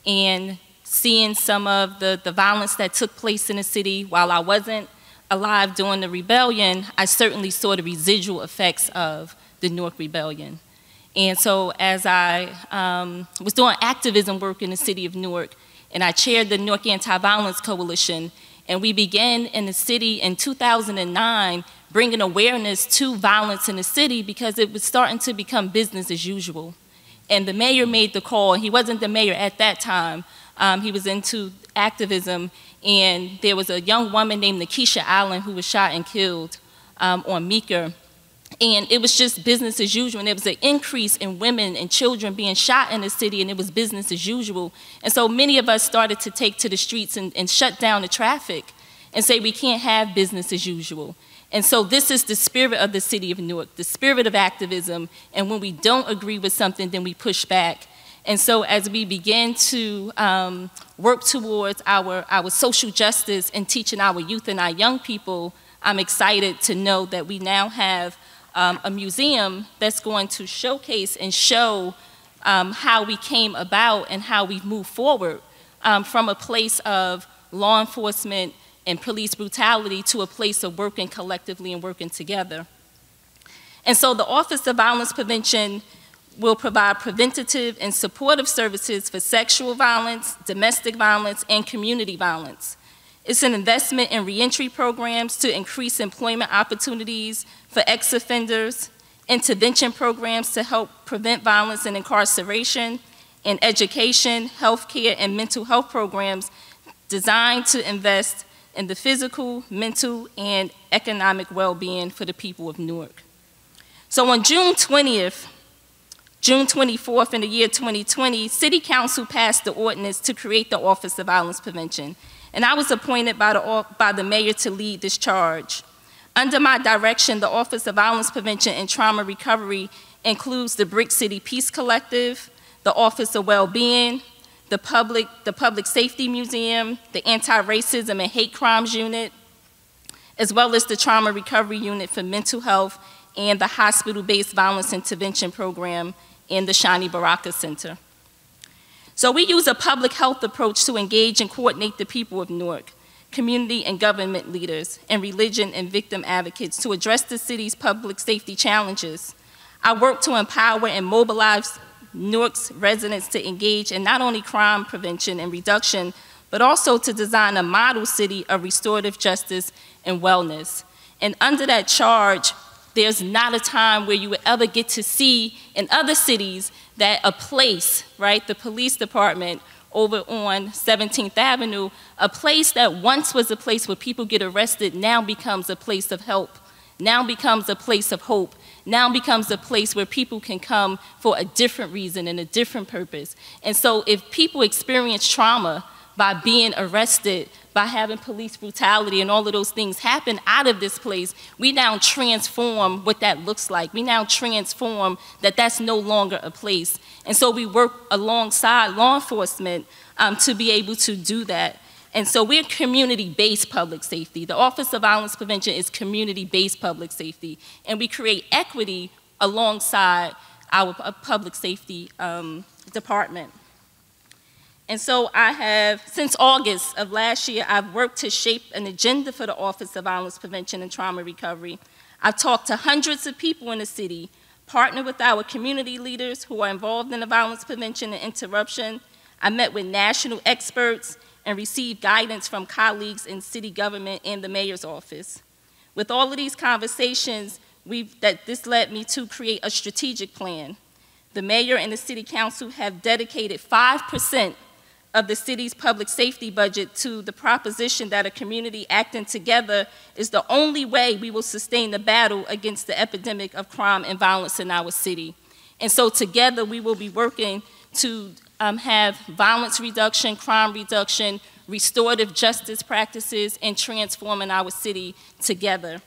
and seeing some of the violence that took place in the city while I wasn't alive during the rebellion, I certainly saw the residual effects of the Newark Rebellion. And so as I was doing activism work in the city of Newark, and I chaired the Newark Anti-Violence Coalition, and we began in the city in 2009 bringing awareness to violence in the city because it was starting to become business as usual. And the mayor made the call. He wasn't the mayor at that time. He was into activism, and there was a young woman named Nikisha Allen who was shot and killed on Meeker. And it was just business as usual, and there was an increase in women and children being shot in the city, and it was business as usual. And so many of us started to take to the streets and shut down the traffic and say we can't have business as usual. And so this is the spirit of the city of Newark, the spirit of activism, and when we don't agree with something, then we push back. And so as we begin to work towards our social justice and teaching our youth and our young people, I'm excited to know that we now have a museum that's going to showcase and show how we came about and how we've moved forward from a place of law enforcement and police brutality to a place of working collectively and working together. And so the Office of Violence Prevention will provide preventative and supportive services for sexual violence, domestic violence, and community violence. It's an investment in reentry programs to increase employment opportunities for ex-offenders, intervention programs to help prevent violence and incarceration, and education, healthcare, and mental health programs designed to invest in the physical, mental, and economic well-being for the people of Newark. So on June 20th, June 24th in the year 2020, City Council passed the ordinance to create the Office of Violence Prevention. And I was appointed by the mayor to lead this charge. Under my direction, the Office of Violence Prevention and Trauma Recovery includes the Brick City Peace Collective, the Office of Wellbeing, the Public Safety Museum, the Anti-Racism and Hate Crimes Unit, as well as the Trauma Recovery Unit for Mental Health and the Hospital-Based Violence Intervention Program in the Raz Baraka Center. So we use a public health approach to engage and coordinate the people of Newark, community and government leaders, and religion and victim advocates to address the city's public safety challenges. I work to empower and mobilize Newark's residents to engage in not only crime prevention and reduction, but also to design a model city of restorative justice and wellness. And under that charge, there's not a time where you would ever get to see in other cities that a place, right, the police department over on 17th Avenue, a place that once was a place where people get arrested now becomes a place of help, now becomes a place of hope, now becomes a place where people can come for a different reason and a different purpose. And so if people experience trauma by being arrested, by having police brutality and all of those things happen out of this place, we now transform what that looks like. We now transform that that's no longer a place. And so we work alongside law enforcement to be able to do that. And so we're community-based public safety. The Office of Violence Prevention is community-based public safety. And we create equity alongside our public safety department. And so I have, since August of last year, I've worked to shape an agenda for the Office of Violence Prevention and Trauma Recovery. I've talked to hundreds of people in the city, partnered with our community leaders who are involved in the violence prevention and interruption. I met with national experts and received guidance from colleagues in city government and the mayor's office. With all of these conversations, this led me to create a strategic plan. The mayor and the city council have dedicated 5% of the city's public safety budget to the proposition that a community acting together is the only way we will sustain the battle against the epidemic of crime and violence in our city. And so together we will be working to have violence reduction, crime reduction, restorative justice practices, and transforming our city together.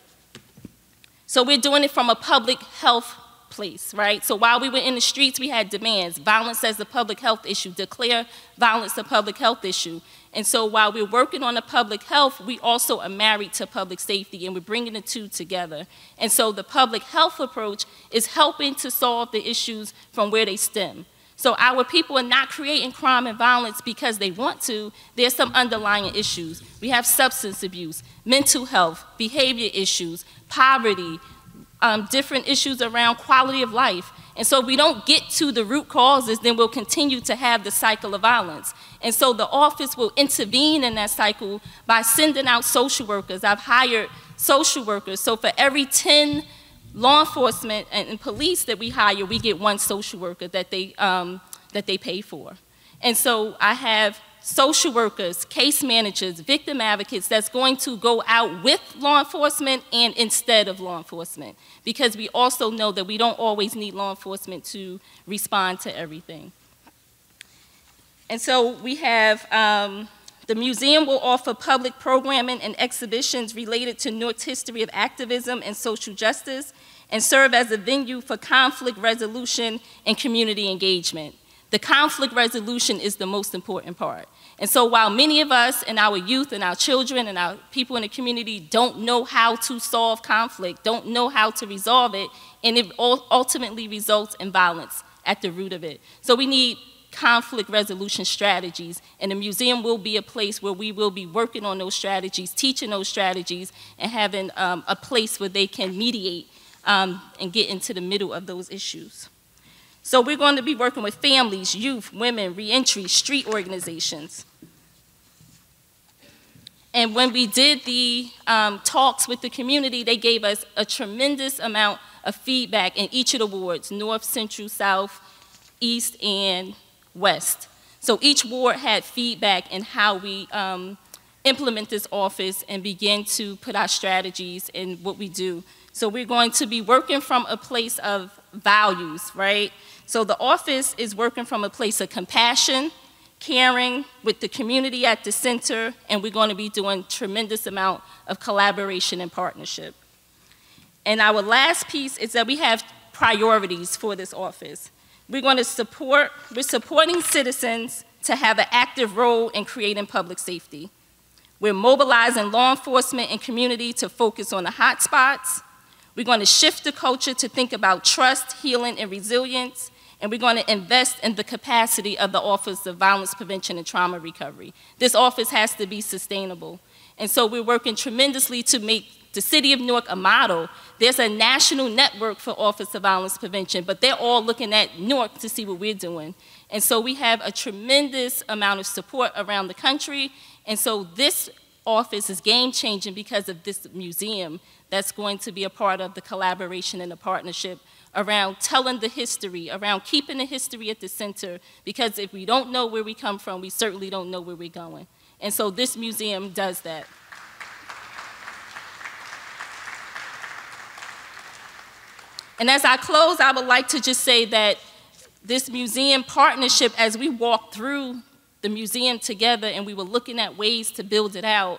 So we're doing it from a public health place, right? So while we were in the streets, we had demands. Violence as a public health issue, declare violence a public health issue. And so while we're working on the public health, we also are married to public safety, and we're bringing the two together. And so the public health approach is helping to solve the issues from where they stem. So our people are not creating crime and violence because they want to. There's some underlying issues. We have substance abuse, mental health, behavior issues, poverty, different issues around quality of life. And so if we don't get to the root causes, then we'll continue to have the cycle of violence. And so the office will intervene in that cycle by sending out social workers. I've hired social workers. So for every 10 law enforcement and police that we hire, we get one social worker that they pay for. And so I have social workers, case managers, victim advocates that's going to go out with law enforcement and instead of law enforcement, because we also know that we don't always need law enforcement to respond to everything. And so we have, the museum will offer public programming and exhibitions related to Newark's history of activism and social justice, and serve as a venue for conflict resolution and community engagement. The conflict resolution is the most important part. And so while many of us and our youth and our children and our people in the community don't know how to solve conflict, don't know how to resolve it, and it ultimately results in violence at the root of it. So we need conflict resolution strategies, and the museum will be a place where we will be working on those strategies, teaching those strategies, and having a place where they can mediate and get into the middle of those issues. So we're going to be working with families, youth, women, reentry, street organizations. And when we did the talks with the community, they gave us a tremendous amount of feedback in each of the wards, North, Central, South, East, and West. So each ward had feedback in how we implement this office and begin to put our strategies in what we do. So we're going to be working from a place of values, right? So the office is working from a place of compassion, caring, with the community at the center, and we're going to be doing a tremendous amount of collaboration and partnership. And our last piece is that we have priorities for this office. We're supporting citizens to have an active role in creating public safety. We're mobilizing law enforcement and community to focus on the hot spots. We're going to shift the culture to think about trust, healing, and resilience. And we're going to invest in the capacity of the Office of Violence Prevention and Trauma Recovery. This office has to be sustainable. And so we're working tremendously to make the city of Newark a model. There's a national network for Office of Violence Prevention, but they're all looking at Newark to see what we're doing. And so we have a tremendous amount of support around the country. And so this office is game-changing because of this museum that's going to be a part of the collaboration and the partnership around telling the history, around keeping the history at the center, because if we don't know where we come from, we certainly don't know where we're going. And so this museum does that. And as I close, I would like to just say that this museum partnership, as we walked through the museum together and we were looking at ways to build it out,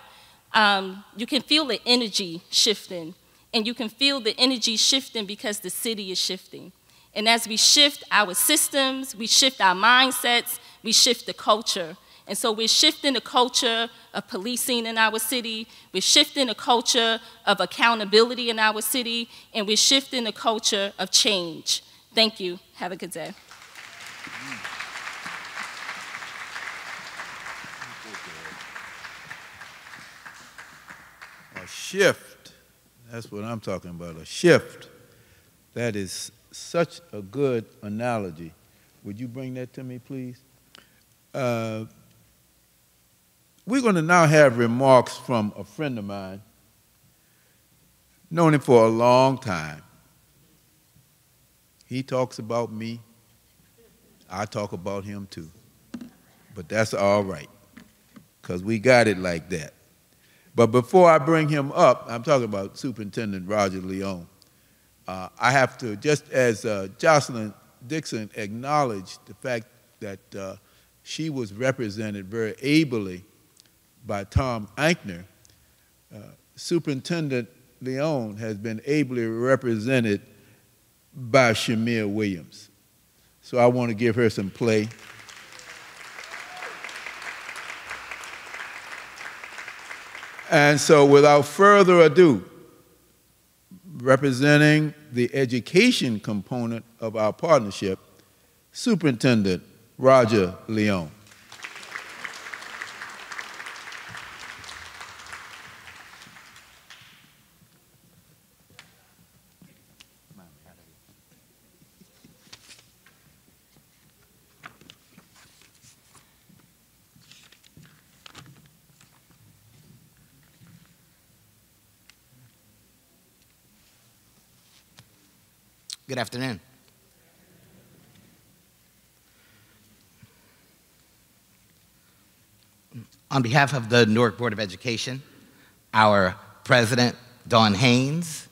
you can feel the energy shifting. And you can feel the energy shifting because the city is shifting. And as we shift our systems, we shift our mindsets, we shift the culture. And so we're shifting the culture of policing in our city, we're shifting the culture of accountability in our city, and we're shifting the culture of change. Thank you. Have a good day. A shift. That's what I'm talking about, a shift. That is such a good analogy. Would you bring that to me, please? We're going to now have remarks from a friend of mine, known him for a long time. He talks about me. I talk about him too. But that's all right, because we got it like that. But before I bring him up, I'm talking about Superintendent Roger Leon. I have to, just as Jocelyn Dixon acknowledged the fact that she was represented very ably by Tom Ankner, Superintendent Leon has been ably represented by Shamir Williams. So I want to give her some play. And so without further ado, representing the education component of our partnership, Superintendent Roger Leon. Good afternoon. On behalf of the Newark Board of Education, our President, Dawn Haynes,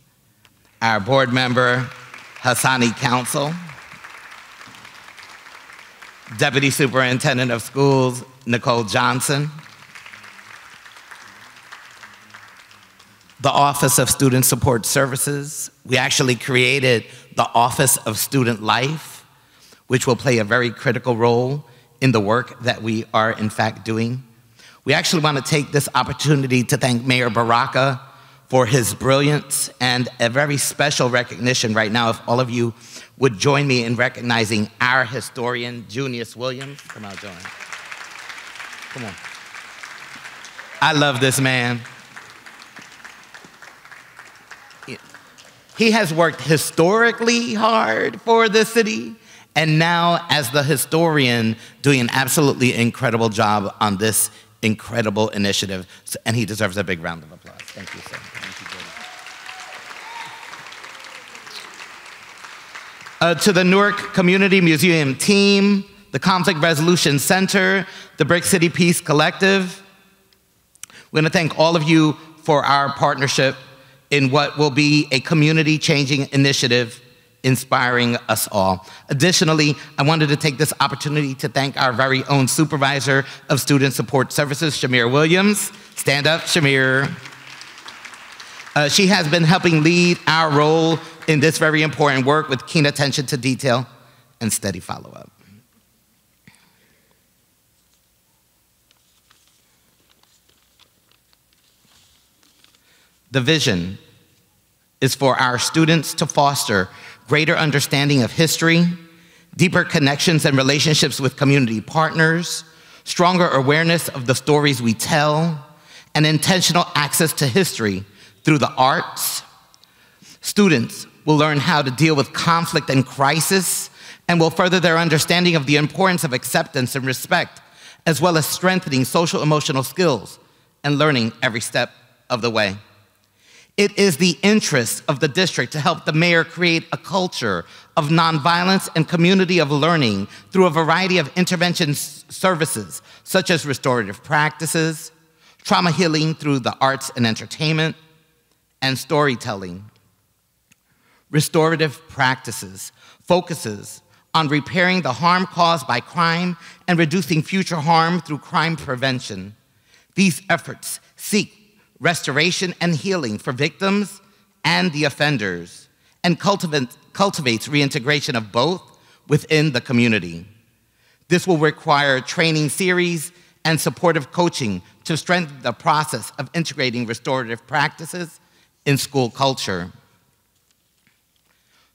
our board member, Hassani Council, Deputy Superintendent of Schools, Nicole Johnson, the Office of Student Support Services. We actually created the Office of Student Life, which will play a very critical role in the work that we are in fact doing. We actually want to take this opportunity to thank Mayor Baraka for his brilliance and a very special recognition right now. If all of you would join me in recognizing our historian, Junius Williams. Come on, John. Come on. I love this man. He has worked historically hard for the city, and now as the historian, doing an absolutely incredible job on this incredible initiative, and he deserves a big round of applause. Thank you, sir. Thank you, to the Newark Community Museum team, the Conflict Resolution Center, the Brick City Peace Collective, we're gonna thank all of you for our partnership in what will be a community-changing initiative inspiring us all. Additionally, I wanted to take this opportunity to thank our very own Supervisor of Student Support Services, Shamir Williams. Stand up, Shamir. She has been helping lead our role in this very important work with keen attention to detail and steady follow-up. The vision is for our students to foster greater understanding of history, deeper connections and relationships with community partners, stronger awareness of the stories we tell, and intentional access to history through the arts. Students will learn how to deal with conflict and crisis and will further their understanding of the importance of acceptance and respect, as well as strengthening social emotional skills and learning every step of the way. It is the interest of the district to help the mayor create a culture of nonviolence and community of learning through a variety of intervention services, such as restorative practices, trauma healing through the arts and entertainment, and storytelling. Restorative practices focuses on repairing the harm caused by crime and reducing future harm through crime prevention. These efforts seek restoration and healing for victims and the offenders, and cultivates reintegration of both within the community. This will require training series and supportive coaching to strengthen the process of integrating restorative practices in school culture.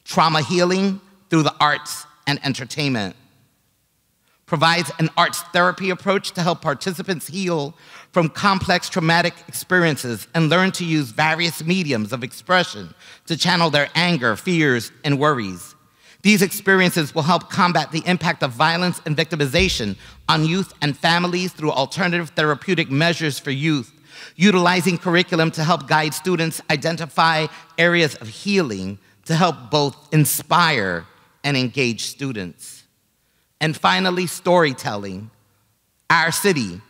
Trauma healing through the arts and entertainment provides an arts therapy approach to help participants heal from complex traumatic experiences and learn to use various mediums of expression to channel their anger, fears, and worries. These experiences will help combat the impact of violence and victimization on youth and families through alternative therapeutic measures for youth, utilizing curriculum to help guide students identify areas of healing to help both inspire and engage students. And finally, storytelling. Our city,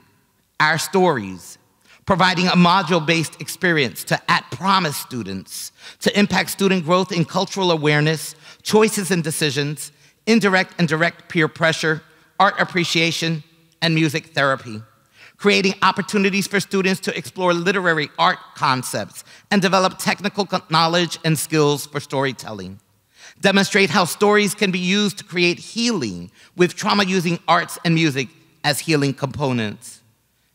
our stories, providing a module-based experience to at-promise students to impact student growth in cultural awareness, choices and decisions, indirect and direct peer pressure, art appreciation, and music therapy. Creating opportunities for students to explore literary art concepts and develop technical knowledge and skills for storytelling. Demonstrate how stories can be used to create healing with trauma using arts and music as healing components.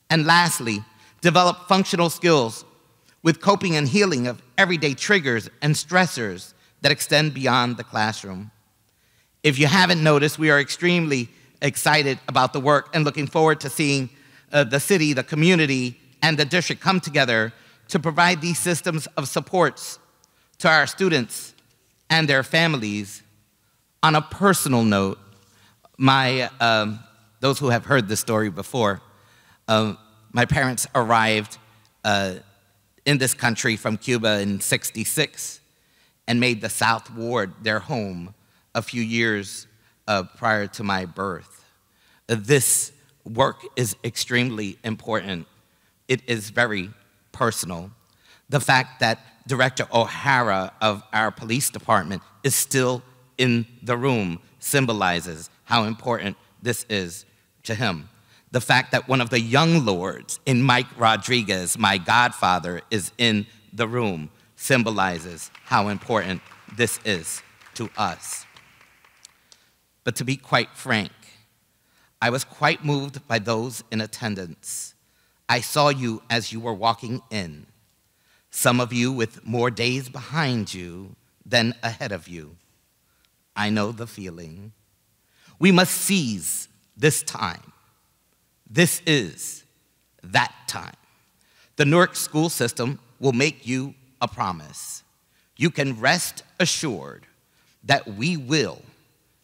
And lastly, develop functional skills with coping and healing of everyday triggers and stressors that extend beyond the classroom. If you haven't noticed, we are extremely excited about the work and looking forward to seeing the city, the community, and the district come together to provide these systems of supports to our students and their families. On a personal note, those who have heard this story before, my parents arrived in this country from Cuba in '66 and made the South Ward their home a few years prior to my birth. This work is extremely important. It is very personal. The fact that Director O'Hara of our police department is still in the room symbolizes how important this is to him. The fact that one of the young lords in Mike Rodriguez, my godfather, is in the room symbolizes how important this is to us. But to be quite frank, I was quite moved by those in attendance. I saw you as you were walking in. Some of you with more days behind you than ahead of you. I know the feeling. We must seize this time. This is that time. The Newark school system will make you a promise. You can rest assured that we will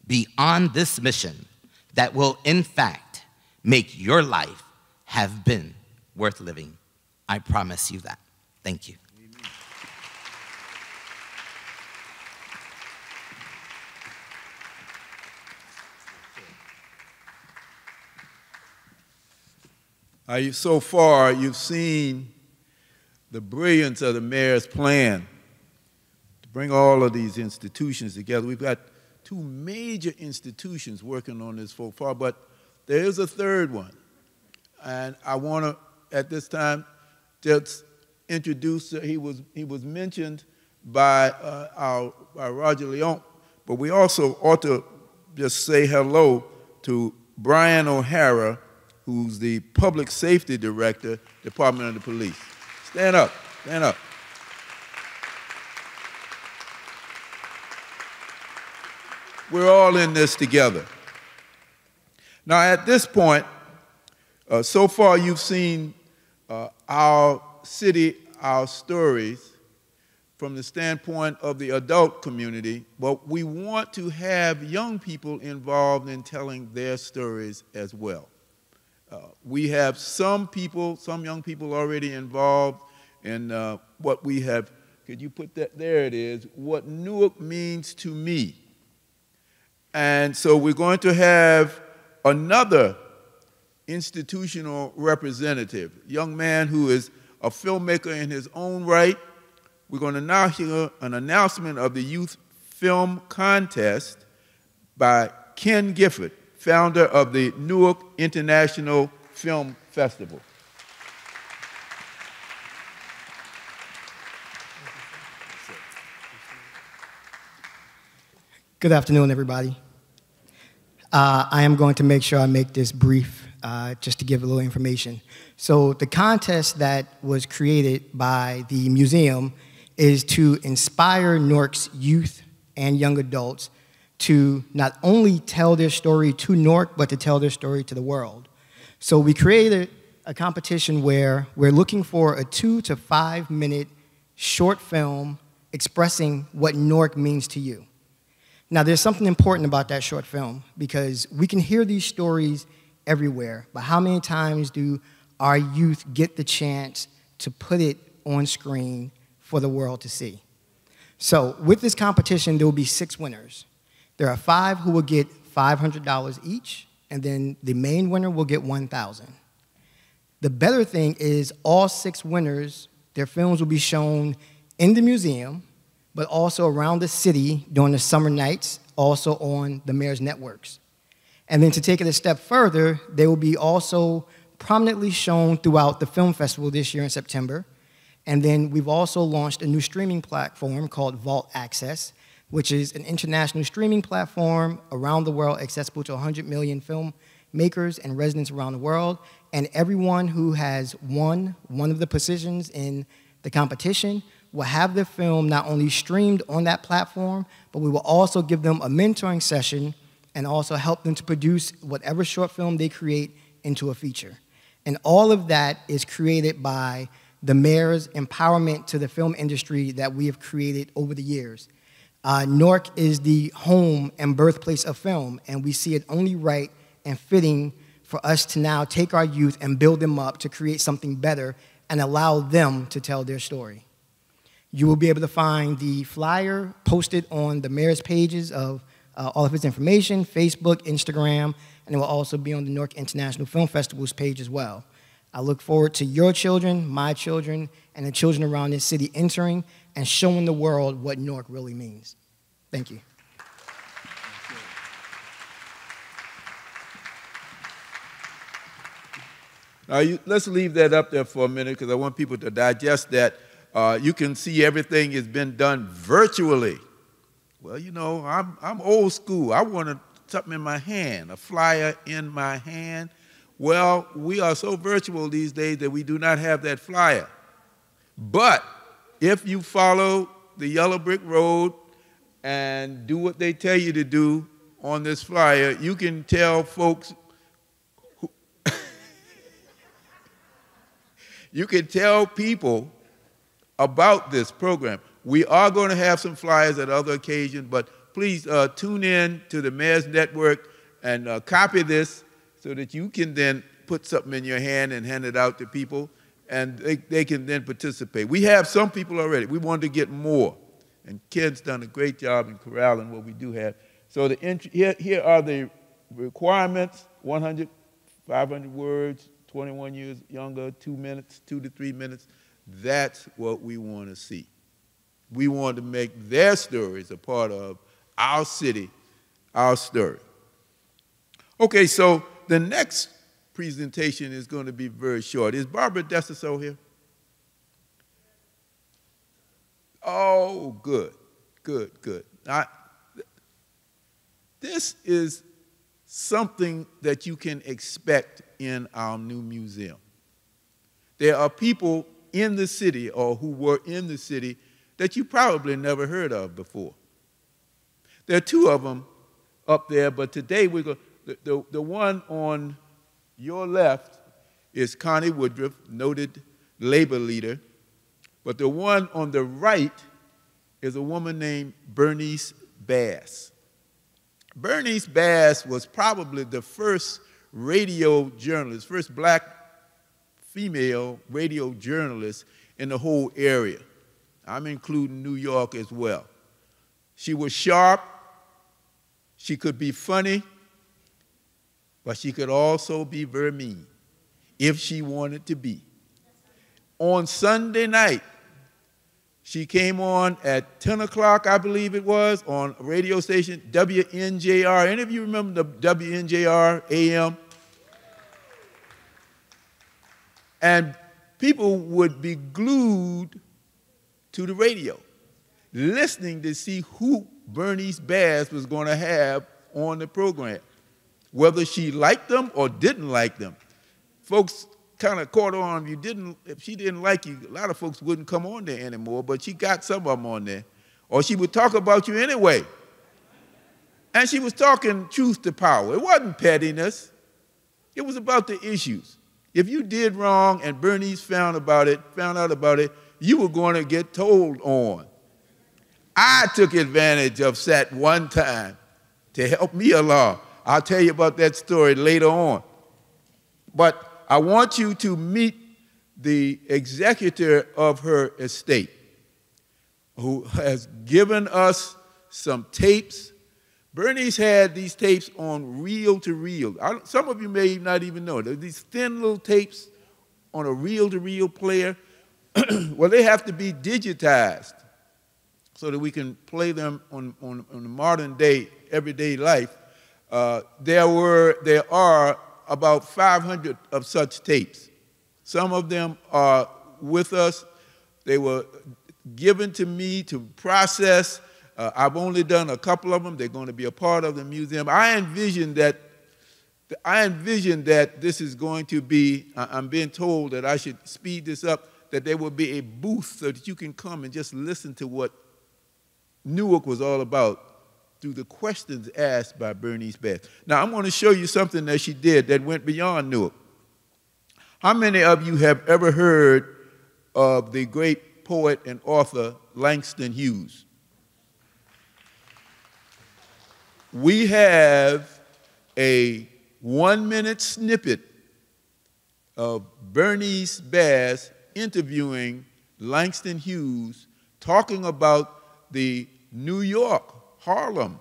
be on this mission that will, in fact, make your life have been worth living. I promise you that. Thank you. So far, you've seen the brilliance of the mayor's plan to bring all of these institutions together. We've got two major institutions working on this so far, but there is a third one. And I want to, at this time, just introduce, he was mentioned by Roger Leon, but we also ought to just say hello to Brian O'Hara, who's the Public Safety Director, Department of the Police. Stand up, stand up. We're all in this together. Now at this point, so far you've seen our city, our stories, from the standpoint of the adult community, but we want to have young people involved in telling their stories as well. We have some young people already involved in what we have, could you put that, there it is, what Newark means to me. And so we're going to have another institutional representative, a young man who is a filmmaker in his own right. We're going to now hear an announcement of the Youth Film Contest by Ken Gifford, founder of the Newark International Film Festival. Good afternoon, everybody. I am going to make sure I make this brief, just to give a little information. So the contest that was created by the museum is to inspire Newark's youth and young adults to not only tell their story to Newark, but to tell their story to the world. So we created a competition where we're looking for a 2 to 5 minute short film expressing what Newark means to you. Now, there's something important about that short film, because we can hear these stories everywhere, but how many times do our youth get the chance to put it on screen for the world to see? So with this competition, there will be 6 winners. There are 5 who will get $500 each, and then the main winner will get $1,000. The better thing is all 6 winners, their films will be shown in the museum, but also around the city during the summer nights, also on the mayor's networks. And then to take it a step further, they will be also prominently shown throughout the film festival this year in September. And then we've also launched a new streaming platform called Vault Access, which is an international streaming platform around the world accessible to 100 million filmmakers and residents around the world. And everyone who has won one of the positions in the competition will have their film not only streamed on that platform, but we will also give them a mentoring session and also help them to produce whatever short film they create into a feature. And all of that is created by the mayor's empowerment to the film industry that we have created over the years. Newark is the home and birthplace of film, and we see it only right and fitting for us to now take our youth and build them up to create something better and allow them to tell their story. You will be able to find the flyer posted on the mayor's pages of all of his information, Facebook, Instagram, and it will also be on the Newark International Film Festival's page as well. I look forward to your children, my children, and the children around this city entering and showing the world what Newark really means. Thank you. Now, let's leave that up there for a minute because I want people to digest that. You can see everything has been done virtually. Well, you know, I'm old school. I wanted something in my hand, a flyer in my hand. Well, we are so virtual these days that we do not have that flyer. But if you follow the yellow brick road and do what they tell you to do on this flyer, you can tell folks, you can tell people about this program. We are going to have some flyers at other occasions, but please tune in to the Mayor's Network and copy this so that you can then put something in your hand and hand it out to people, and they can then participate. We have some people already. We want to get more, and Ken's done a great job in corralling what we do have. So here are the requirements: 100, 500 words, 21 years younger, 2 minutes, 2 to 3 minutes. That's what we want to see. We want to make their stories a part of our city, our story. Okay, so the next presentation is going to be very short. Is Barbara Dessaso here? Oh, good, good, good. This is something that you can expect in our new museum. There are people in the city or who were in the city that you probably never heard of before. There are 2 of them up there, but today we're going the one on your left is Connie Woodruff, noted labor leader. But the one on the right is a woman named Bernice Bass. Bernice Bass was probably the first radio journalist, first black female radio journalist in the whole area. I'm including New York as well. She was sharp, she could be funny, but she could also be very mean if she wanted to be. On Sunday night, she came on at 10 o'clock, I believe it was, on a radio station, WNJR. Any of you remember the WNJR AM? And people would be glued to the radio, listening to see who Bernice Bass was going to have on the program, whether she liked them or didn't like them. Folks kind of caught on, if she didn't like you, a lot of folks wouldn't come on there anymore, but she got some of them on there. Or she would talk about you anyway. And she was talking truth to power. It wasn't pettiness. It was about the issues. If you did wrong and Bernice found out about it, you were going to get told on. I took advantage of SAT one time to help me along. I'll tell you about that story later on. But I want you to meet the executor of her estate, who has given us some tapes. Bernice had these tapes on reel-to-reel. Some of you may not even know. They're these thin little tapes on a reel-to-reel player. Well, they have to be digitized so that we can play them on the modern day, everyday life. There are about 500 of such tapes. Some of them are with us. They were given to me to process. I've only done a couple of them. They're going to be a part of the museum. I envision that this is going to be, I'm being told that I should speed this up, that there will be a booth so that you can come and just listen to what Newark was all about through the questions asked by Bernice Bass. Now, I'm going to show you something that she did that went beyond Newark. How many of you have ever heard of the great poet and author Langston Hughes? We have a 1-minute snippet of Bernice Bass interviewing Langston Hughes, talking about the New York, Harlem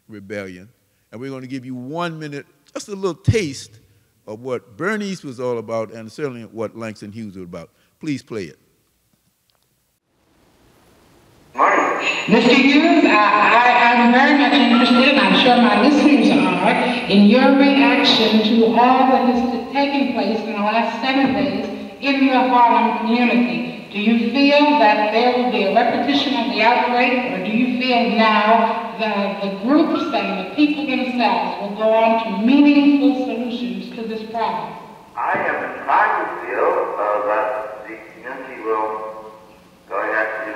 Rebellion. And we're going to give you 1 minute, just a little taste of what Bernice was all about and certainly what Langston Hughes was about. Please play it. Mr. Hughes, I'm very much interested, and I'm sure my listeners are, in your reaction to all that has taken place in the last 7 days in the Harlem community. Do you feel that there will be a repetition of the outbreak, or do you feel now that the groups and the people themselves will go on to meaningful solutions to this problem? I am inclined to feel that the community will go ahead to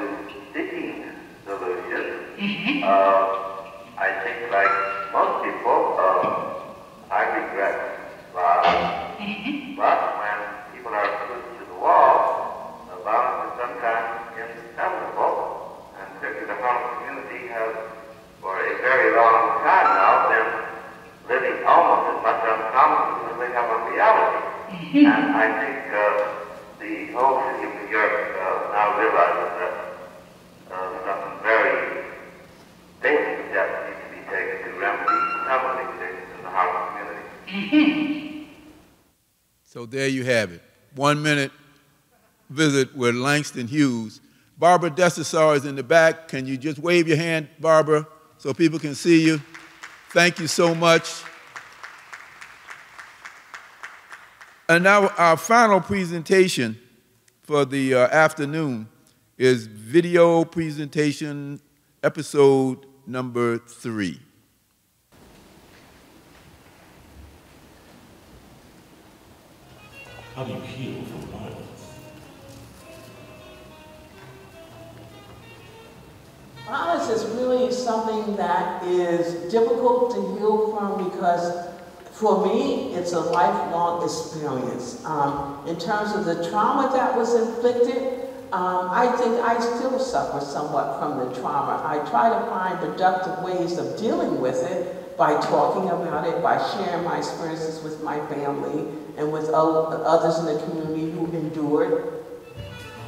seeking solutions. I think, like most people, I regret violence. But when people are put to the wall, violence is sometimes inevitable. And certainly the Harlem community has, for a very long time now, been living almost as much unconscious as they have a reality. And I think the whole city of New York now realizes that some very basic steps need to be taken to remedy some of the conditions in the Harlem community. So there you have it. 1 minute visit with Langston Hughes. Barbara Dessessar is in the back. Can you just wave your hand, Barbara, so people can see you? Thank you so much. And now our final presentation for the afternoon is video presentation episode number 3. How do you heal from violence? Violence is really something that is difficult to heal from because For me, it's a lifelong experience. In terms of the trauma that was inflicted, I think I still suffer somewhat from the trauma. I try to find productive ways of dealing with it by talking about it, by sharing my experiences with my family and with others in the community who endured.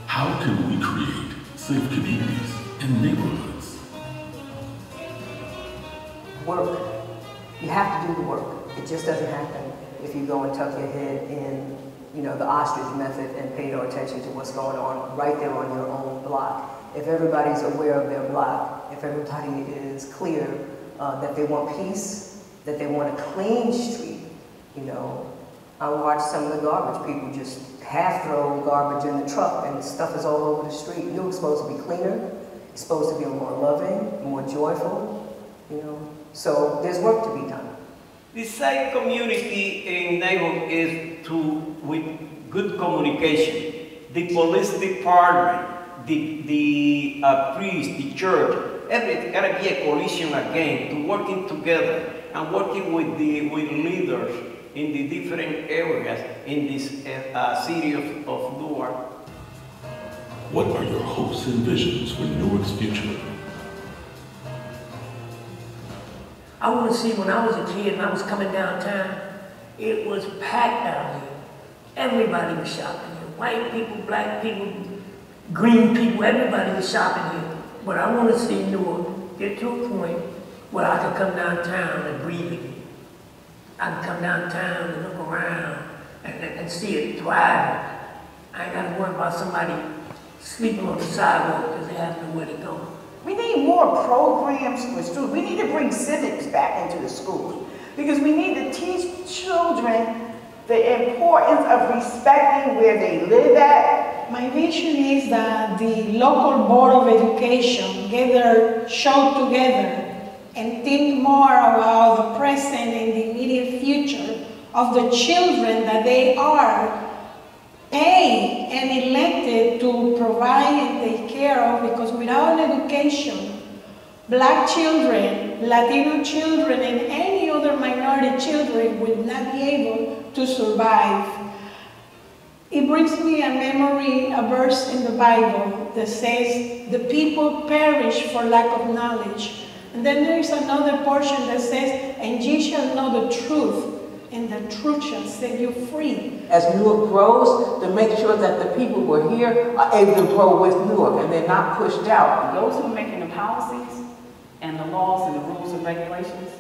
How can we create safe communities and neighborhoods? Work. You have to do the work. It just doesn't happen if you go and tuck your head in, you know, the ostrich method and pay no attention to what's going on right there on your own block. If everybody's aware of their block, if everybody is clear that they want peace, that they want a clean street, you know. I watch some of the garbage people just half throw garbage in the truck and stuff is all over the street. Newark's supposed to be cleaner. It's supposed to be more loving, more joyful, you know. So there's work to be done. The safe community in neighborhood is with good communication. The police department, the priest, the church, it's gotta be a coalition again to working together and working with leaders in the different areas in this city of Newark. What are your hopes and visions for Newark's future? I want to see when I was a kid and I was coming downtown, it was packed down here. Everybody was shopping here. White people, black people, green people, everybody was shopping here. But I want to see Newark get to a point where I can come downtown and breathe again. I can come downtown and look around and see it thriving. I ain't got to worry about somebody sleeping on the sidewalk because they have nowhere to go. We need more programs for students. We need to bring civics back into the schools because we need to teach children the importance of respecting where they live at. My vision is that the local Board of Education get their show together and think more about the present and the immediate future of the children that they are paid and elected to provide and take care of, because without education, black children, Latino children, and any other minority children would not be able to survive. It brings me a memory, a verse in the Bible that says, the people perish for lack of knowledge. And then there is another portion that says, and ye shall know the truth, and the truth shall set you free. As Newark grows, to make sure that the people who are here are able to grow with Newark and they're not pushed out. Those who are making the policies and the laws and the rules and regulations,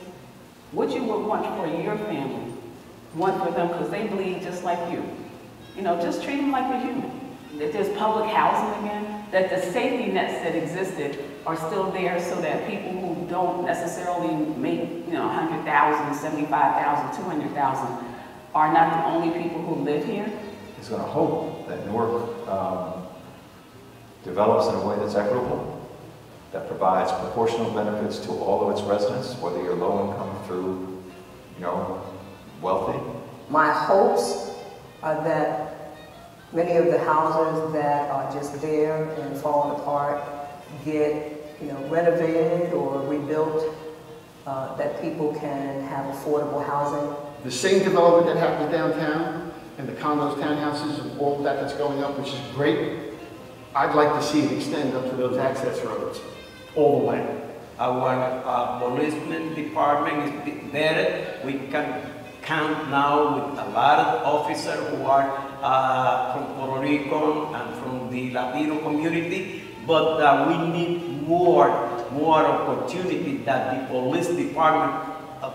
what you would want for your family, want for them because they bleed just like you. You know, just treat them like a human. That there's public housing again, that the safety nets that existed are still there so that people who don't necessarily make, you know, 100,000, 75,000, 200,000 are not the only people who live here. He's going to hope that Newark develops in a way that's equitable, that provides proportional benefits to all of its residents, whether you're low income through, you know, wealthy. My hopes are that many of the houses that are just there and falling apart get, you know, renovated or rebuilt, that people can have affordable housing. The same development that happened downtown and the condos, townhouses, and all of that that's going up, which is great, I'd like to see it extend up to those access roads all the way. Our policeman department is better. We can count now with a lot of officers who are from Puerto Rico and from the Latino community, but we need more opportunity that the police department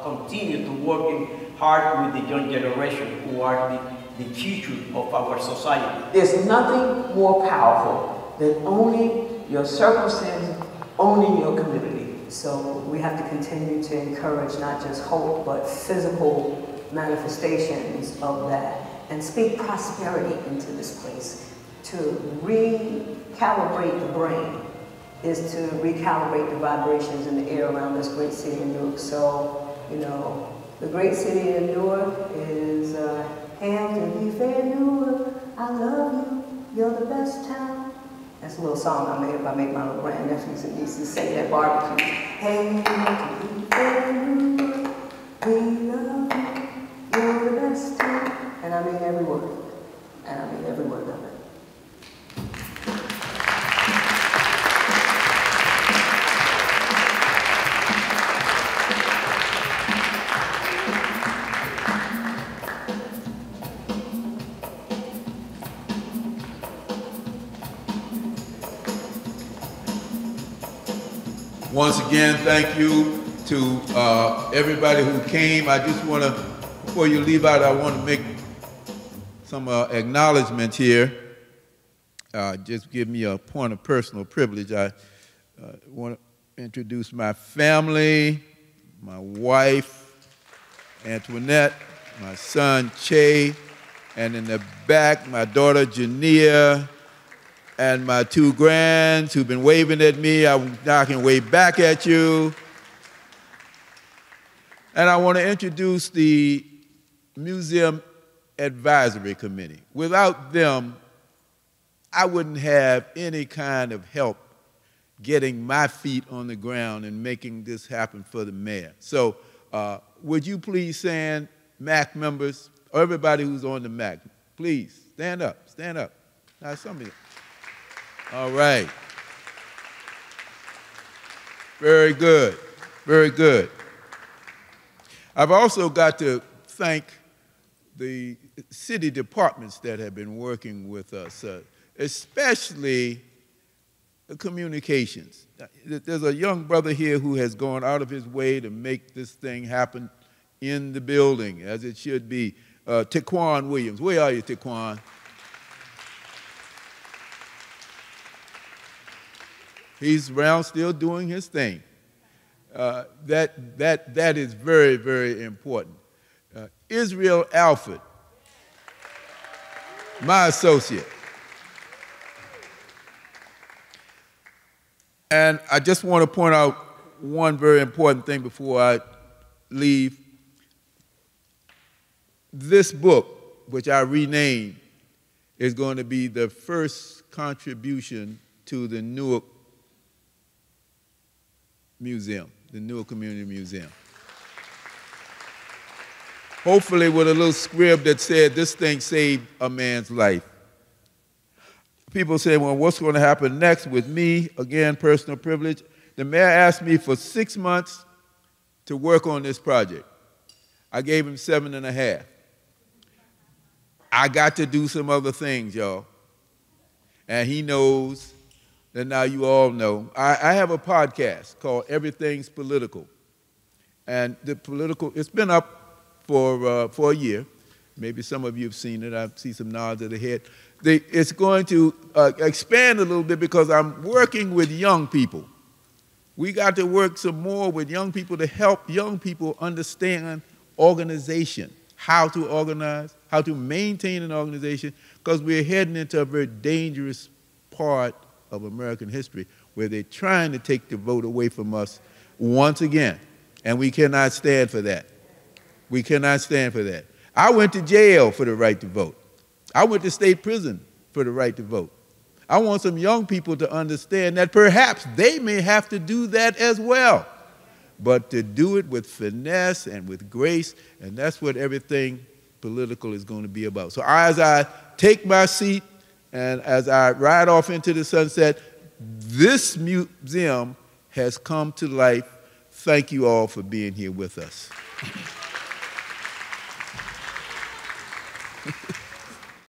continue to working hard with the young generation who are the future of our society. There's nothing more powerful than owning your circumstances, owning your community. So we have to continue to encourage not just hope, but physical manifestations of that, and speak prosperity into this place. To recalibrate the brain is to recalibrate the vibrations in the air around this great city of Newark. So, you know, the great city of Newark is Hampton, fair Newark, I love you, you're the best town. That's a little song I made up. I make my little grandnephews and nieces sing at barbecue. Hampton, fair Newark, we love you. every word of it. And I mean every word of it. Once again, thank you to everybody who came. I just want to, before you leave out, I want to make some acknowledgement here. Just give me a point of personal privilege. I want to introduce my family, my wife, Antoinette, my son, Che, and in the back, my daughter, Junius, and my two grands who've been waving at me. Now I can wave back at you. And I want to introduce the Museum Advisory Committee. Without them, I wouldn't have any kind of help getting my feet on the ground and making this happen for the mayor. So would you please stand, MAC members, or everybody who's on the MAC, please stand up, stand up. Now somebody. All right. Very good, very good. I've also got to thank the city departments that have been working with us, especially the communications. There's a young brother here who has gone out of his way to make this thing happen in the building, as it should be. Taquan Williams. Where are you, Taquan? He's around still doing his thing. That is very, very important. Israel Alford, my associate. And I just want to point out one very important thing before I leave. This book, which I renamed, is going to be the first contribution to the Newark Museum, the Newark Community Museum. Hopefully with a little script that said, this thing saved a man's life. People say, well, what's going to happen next with me? Again, personal privilege. The mayor asked me for 6 months to work on this project. I gave him 7.5. I got to do some other things, y'all. And he knows. And now you all know. I have a podcast called Everything's Political. And the political, it's been up for a year. Maybe some of you have seen it. I see some nods of the head. It's going to expand a little bit because I'm working with young people. We got to work some more with young people to help young people understand organization, how to organize, how to maintain an organization, because we're heading into a very dangerous part of American history where they're trying to take the vote away from us once again. And we cannot stand for that. We cannot stand for that. I went to jail for the right to vote. I went to state prison for the right to vote. I want some young people to understand that perhaps they may have to do that as well, but to do it with finesse and with grace, and that's what everything political is going to be about. So as I take my seat and as I ride off into the sunset, this museum has come to life. Thank you all for being here with us.